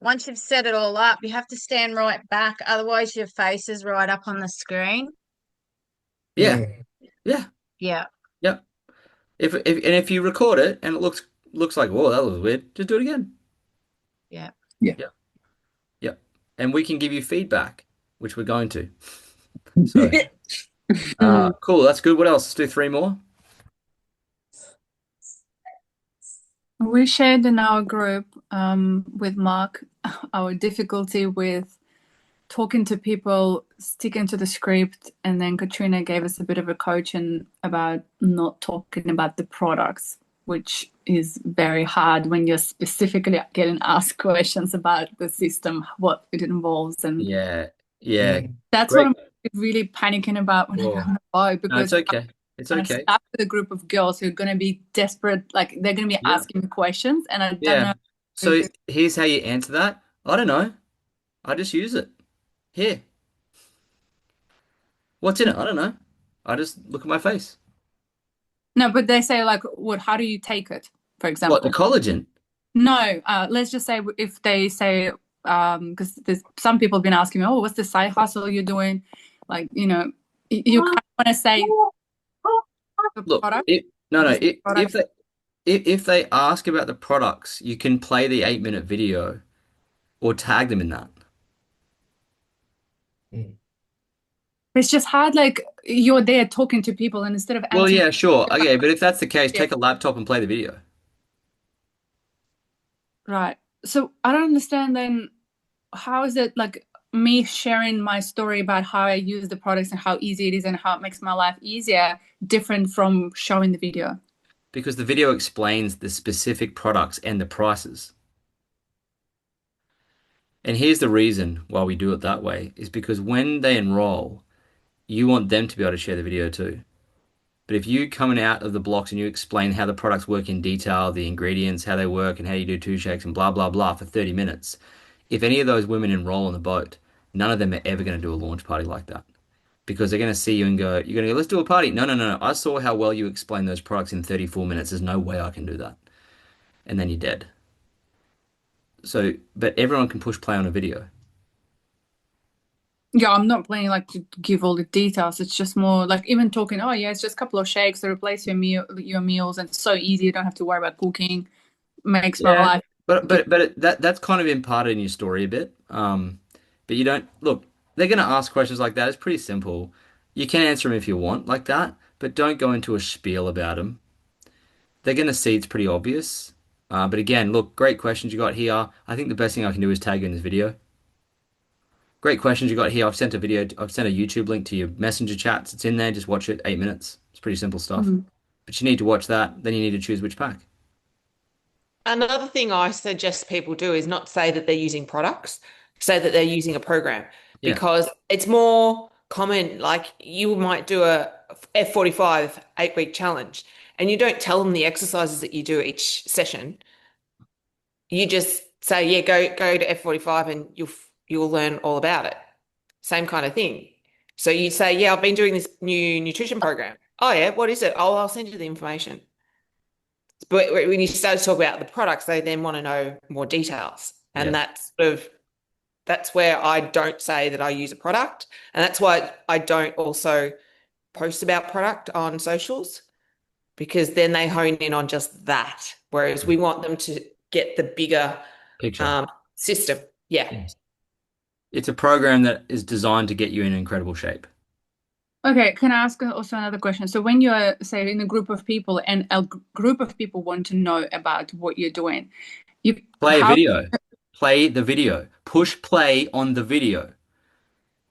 once you've set it all up, you have to stand right back. Otherwise, your face is right up on the screen. Yeah. Yeah. Yeah. Yep. If you record it and it looks like, whoa, that was weird, just do it again. Yeah. Yeah. Yep. Yep. And we can give you feedback, which we're going to. So cool, that's good. What else? Let's do 3 more. We shared in our group with Mark our difficulty with talking to people, sticking to the script, and then Katrina gave us a bit of a coaching about not talking about the products, which is very hard when you're specifically getting asked questions about the system, what it involves, and Yeah. that's Great. what I'm really panicking about when I go on a boat, No, because it's okay. It's I'm okay. stuck with a group of girls who are going to be desperate, like they're going to be asking me questions, and I don't Yeah. know. So here's how you answer that. I don't know. I just use it. Here. What's in it? I don't know. I just look at my face. No, but they say like, what? How do you take it? For example, What, the collagen? No, let's just say if they say, because there's some people have been asking me, oh, what's the side hustle you're doing? Like, you kind of want to say the Look, product. if they ask about the products, you can play the 8-minute video or tag them in that. It's just hard, like you're there talking to people, and instead of Well, answering, yeah, sure. Okay, but if that's the case, take a laptop and play the video. right. So I don't understand then, how is it like me sharing my story about how I use the products and how easy it is and how it makes my life easier different from showing the video? Because the video explains the specific products and the prices. And here's the reason why we do it that way, is because when they enroll, you want them to be able to share the video too. But if you coming out of the blocks and you explain how the products work in detail, the ingredients, how they work, and how you do 2 shakes and blah, blah, blah for 30 minutes, if any of those women enroll on the boat, none of them are ever going to do a launch party like that. Because they're going to see you and go, you're going to go, let's do a party. No. I saw how well you explain those products in 34 minutes. There's no way I can do that. And then you're dead. So, but everyone can push play on a video. Yeah, I'm not planning like to give all the details. It's just more like even talking, oh yeah, it's just a couple of shakes to replace your meals, and it's so easy. You don't have to worry about cooking. Makes my life. But that's kind of imparted in your story a bit. But you don't look, they're gonna ask questions like that. It's pretty simple. You can answer them if you want like that, but don't go into a spiel about them. They're gonna see it's pretty obvious. But again, look, great questions you got here. I think the best thing I can do is tag you in this video. Great questions you got here. I've sent a YouTube link to your messenger chats. It's in there. Just watch it, 8 minutes. It's pretty simple stuff. But you need to watch that. Then you need to choose which pack. Another thing I suggest people do is not say that they're using products, say that they're using a program, Yeah. because it's more common. Like you might do a F45 8-week challenge and you don't tell them the exercises that you do each session. You just say, yeah, go to F45 and you'll learn all about it. Same kind of thing. So you say, yeah, I've been doing this new nutrition program. Oh yeah, what is it? Oh, I'll send you the information. But when you start to talk about the products, they then want to know more details. And that's where I don't say that I use a product. And that's why I don't also post about product on socials, because then they hone in on just that. Whereas we want them to get the bigger Picture. system. Yeah. Yes. It's a program that is designed to get you in incredible shape. Okay, can I ask also another question? So when you are, say, in a group of people and a group of people want to know about what you're doing, you play a video. Play the video. Push play on the video.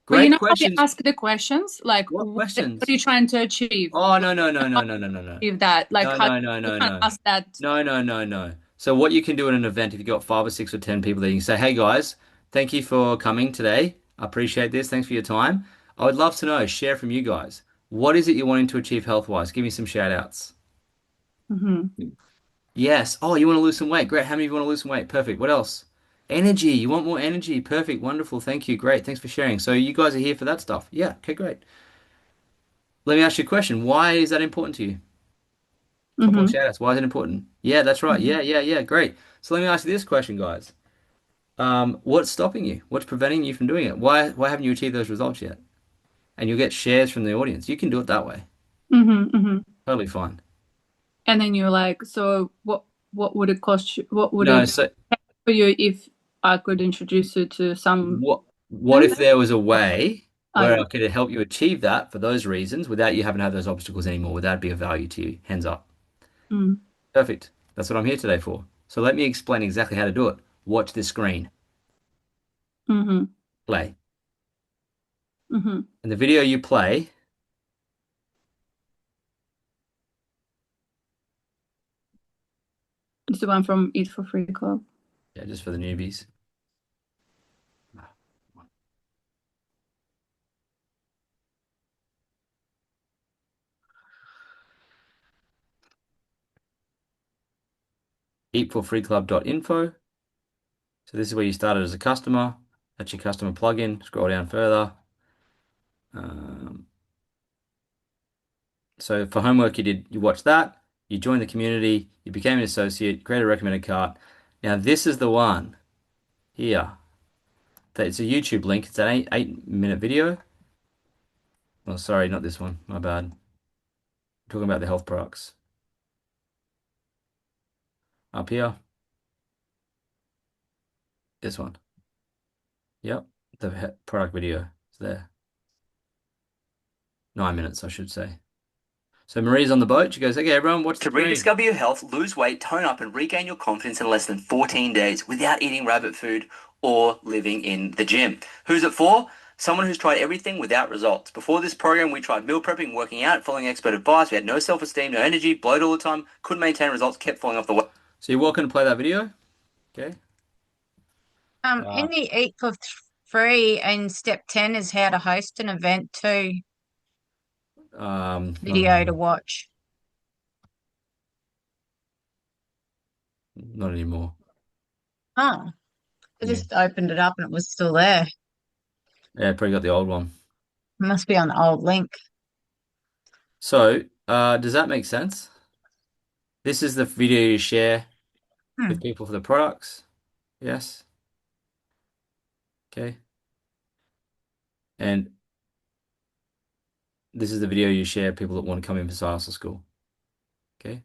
But you know questions. how they ask the questions? Like, what questions? What are you trying to achieve? Oh, no. Achieve that. Like, No. ask that. No. So what you can do at an event, if you've got 5 or 6 or 10 people there, you can say, hey guys, thank you for coming today. I appreciate this. Thanks for your time. I would love to know, share from you guys. What is it you're wanting to achieve health-wise? Give me some shout-outs. Yes. Oh, you want to lose some weight? Great. How many of you want to lose some weight? Perfect. What else? Energy. You want more energy? Perfect. Wonderful. Thank you. Great. Thanks for sharing. So you guys are here for that stuff. Yeah. Okay, great. Let me ask you a question. Why is that important to you? Couple of shout-outs. Why is it important? Yeah, that's right. Yeah. Great. So let me ask you this question, guys. What's stopping you? What's preventing you from doing it? Why haven't you achieved those results yet? And you'll get shares from the audience. You can do it that way. Totally fine. And then you're like, so what would it cost you? What would it take for you if I could introduce you to some? What if there was a way where I could help you achieve that for those reasons without you having to have those obstacles anymore? Would that be of value to you? Hands up. Perfect. That's what I'm here today for. So let me explain exactly how to do it. Watch this screen. Play. And the video you play, it's the one from Eat for Free Club. Yeah, just for the newbies. eatforfreeclub.info. So this is where you started as a customer. That's your customer plugin. Scroll down further. So for homework, you watched that. You joined the community. You became an associate. Created a recommended cart. Now this is the one here. It's a YouTube link. It's an 8-minute video. Oh, sorry, not this one. My bad. I'm talking about the health products. Up here. This one. Yep, the product video is there. 9 minutes, I should say. So Marie's on the boat. She goes, okay, everyone, watch the rediscover your health, lose weight, tone up, and regain your confidence in less than 14 days without eating rabbit food or living in the gym. Who's it for? Someone who's tried everything without results. Before this program, we tried meal prepping, working out, following expert advice. We had no self-esteem, no energy, bloated all the time, couldn't maintain results, kept falling off the weight. So you're welcome to play that video. Okay. In the Eat for Free and step 10 is how to host an event too. Video to watch. Not anymore. Oh, I just opened it up and it was still there. Yeah, probably got the old one. It must be on the old link. So, does that make sense? This is the video you share with people for the products. Yes. Okay. And this is the video you share people that want to come in for Side Hustle School. Okay.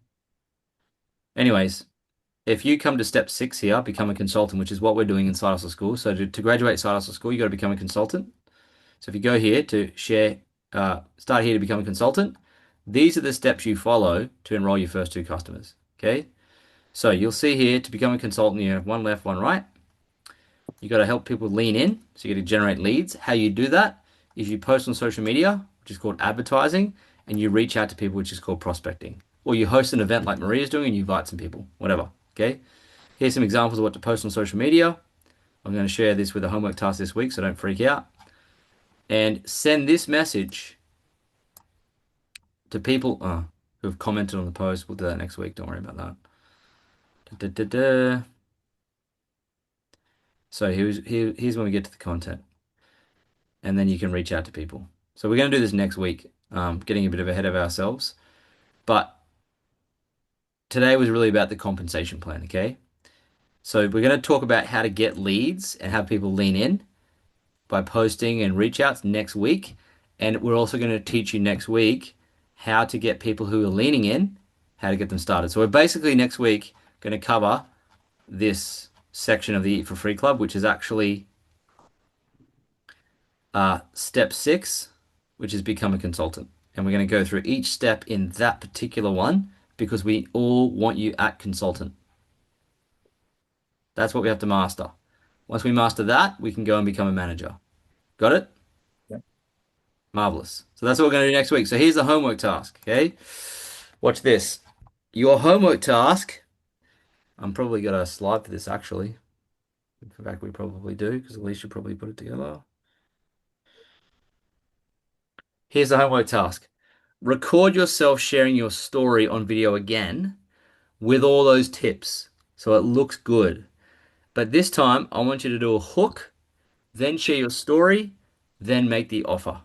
Anyways, if you come to step 6 here, become a consultant, which is what we're doing in Side Hustle School. So to graduate Side Hustle School, you got to become a consultant. So if you go here to share, start here to become a consultant, these are the steps you follow to enroll your first 2 customers. Okay. So you'll see here to become a consultant, you have one left, one right. You got to help people lean in. So you got to generate leads. How you do that is you post on social media, which is called advertising, and you reach out to people, which is called prospecting. Or you host an event like Maria's doing and you invite some people, whatever. Okay. Here's some examples of what to post on social media. I'm going to share this with a homework task this week, so don't freak out. And send this message to people who have commented on the post. We'll do that next week. Don't worry about that. So here's when we get to the content. And then you can reach out to people. So we're going to do this next week, getting a bit ahead of ourselves. But today was really about the compensation plan, okay? So we're going to talk about how to get leads and have people lean in by posting and reach outs next week. And we're also going to teach you next week how to get people who are leaning in, how to get them started. So we're basically next week going to cover this section of the Eat for Free Club, which is actually step 6, which is become a consultant. And we're going to go through each step in that particular one because we all want you at consultant. That's what we have to master. Once we master that, we can go and become a manager. Got it? Yeah. Marvelous. So that's what we're going to do next week. So here's the homework task, okay? Watch this. Your homework task, I'm probably got a slide for this actually. In fact, we probably do because Alicia probably put it together. Here's the homework task. Record yourself sharing your story on video again with all those tips so it looks good. But this time, I want you to do a hook, then share your story, then make the offer.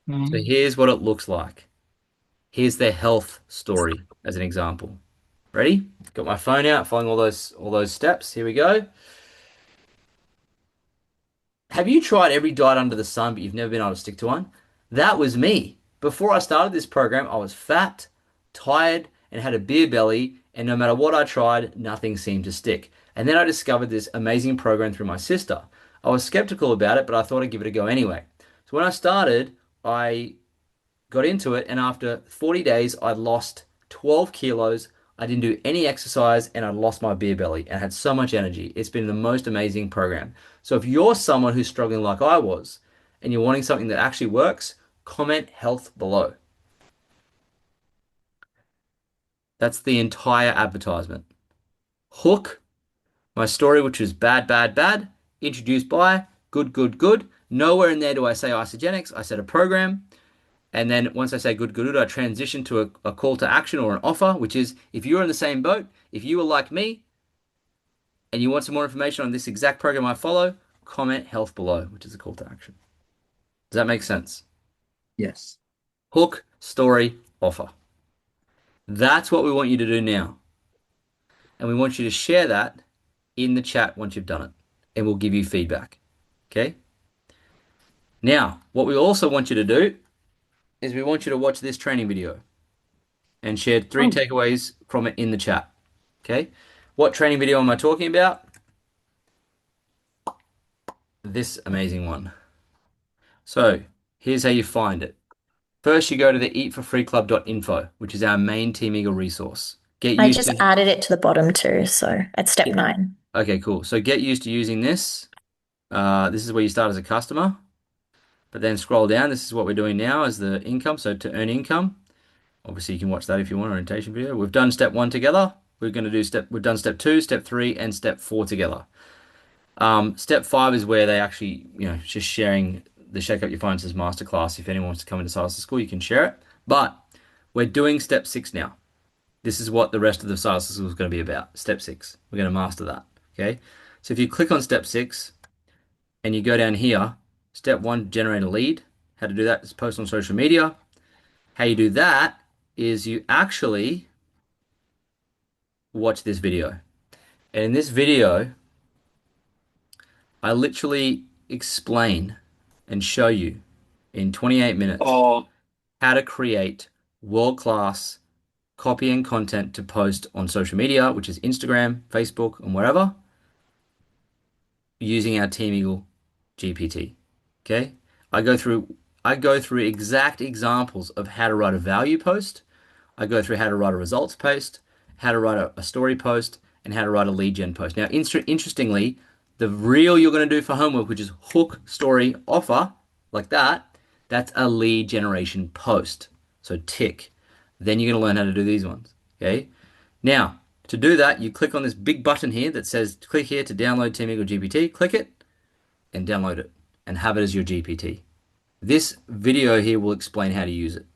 So here's what it looks like. Here's their health story as an example. Ready? Got my phone out, following all those steps. Here we go. Have you tried every diet under the sun, but you've never been able to stick to one? That was me. Before I started this program, I was fat, tired, and had a beer belly, and no matter what I tried, nothing seemed to stick. And then I discovered this amazing program through my sister. I was skeptical about it, but I thought I'd give it a go anyway. So when I started, I got into it, and after 40 days, I'd lost 12 kilos. I didn't do any exercise, and I lost my beer belly and had so much energy. It's been the most amazing program. So if you're someone who's struggling like I was, and you're wanting something that actually works, comment health below. That's the entire advertisement. Hook, my story, which is bad, bad, bad, introduced by, good, good, good. Nowhere in there do I say Isagenix. I said a program. And then once I say good, good, good, I transition to a call to action or an offer, which is if you're in the same boat, if you are like me, and you want some more information on this exact program I follow, comment health below, which is a call to action. Does that make sense? Yes. Hook, story, offer. That's what we want you to do now. And we want you to share that in the chat once you've done it. And we'll give you feedback. Okay? Now, what we also want you to do is we want you to watch this training video and share 3 takeaways from it in the chat. Okay? What training video am I talking about? This amazing one. So, here's how you find it. First, you go to the eatforfreeclub.info, which is our main Team Eagle resource. I just added it to the bottom too, so at step 9. Okay, cool. So get used to using this. This is where you start as a customer, but then scroll down. This is what we're doing now as the income. So to earn income, obviously you can watch that if you want, orientation video. We've done step 1 together. We've done step 2, step 3, and step 4 together. Step 5 is where they actually, just sharing the Shake Up Your Finances masterclass. If anyone wants to come into Sales School, you can share it. But we're doing step 6 now. This is what the rest of the Sales School is going to be about. Step 6. We're going to master that. Okay. So if you click on step 6 and you go down here, step 1, generate a lead. How to do that is post on social media. How you do that is you actually watch this video. And in this video, I literally explain and show you in 28 minutes how to create world-class copy and content to post on social media, which is Instagram, Facebook, and wherever, using our Team Eagle GPT. Okay? I go through exact examples of how to write a value post. I go through how to write a results post, how to write a story post, and how to write a lead gen post. Now, interestingly, the reel you're going to do for homework, which is hook, story, offer, like that, that's a lead generation post. So tick. Then you're going to learn how to do these ones. Okay. Now, to do that, you click on this big button here that says click here to download Team Eagle GPT. Click it and download it and have it as your GPT. This video here will explain how to use it.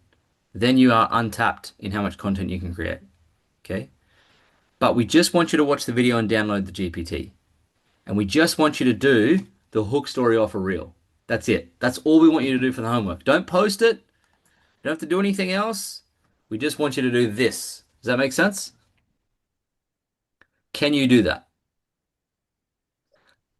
Then you are untapped in how much content you can create. Okay. But we just want you to watch the video and download the GPT. And we just want you to do the hook, story, offer, reel. That's it. That's all we want you to do for the homework. Don't post it. You don't have to do anything else. We just want you to do this. Does that make sense? Can you do that?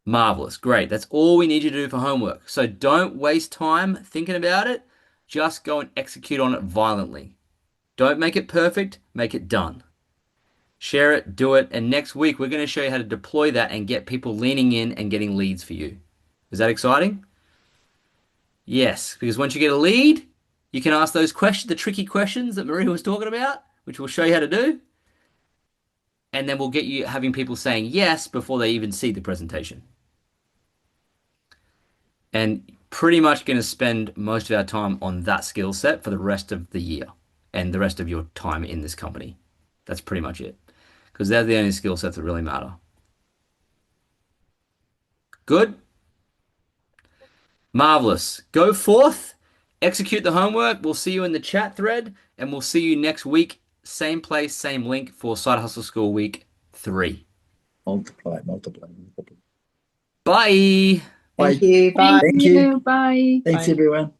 Marvelous. Great. That's all we need you to do for homework. So don't waste time thinking about it. Just go and execute on it violently. Don't make it perfect. Make it done. Share it, do it, and next week we're going to show you how to deploy that and get people leaning in and getting leads for you. Is that exciting? Yes, because once you get a lead, you can ask those questions, the tricky questions that Maria was talking about, which we'll show you how to do. And then we'll get you having people saying yes before they even see the presentation. And pretty much going to spend most of our time on that skill set for the rest of the year and the rest of your time in this company. That's pretty much it. Because they're the only skill sets that really matter. Good? Marvelous. Go forth, execute the homework. We'll see you in the chat thread, and we'll see you next week. Same place, same link for Side Hustle School Week 3. Multiply. Bye. Thank you. Bye. Thank you. Bye. Thanks, Bye. everyone.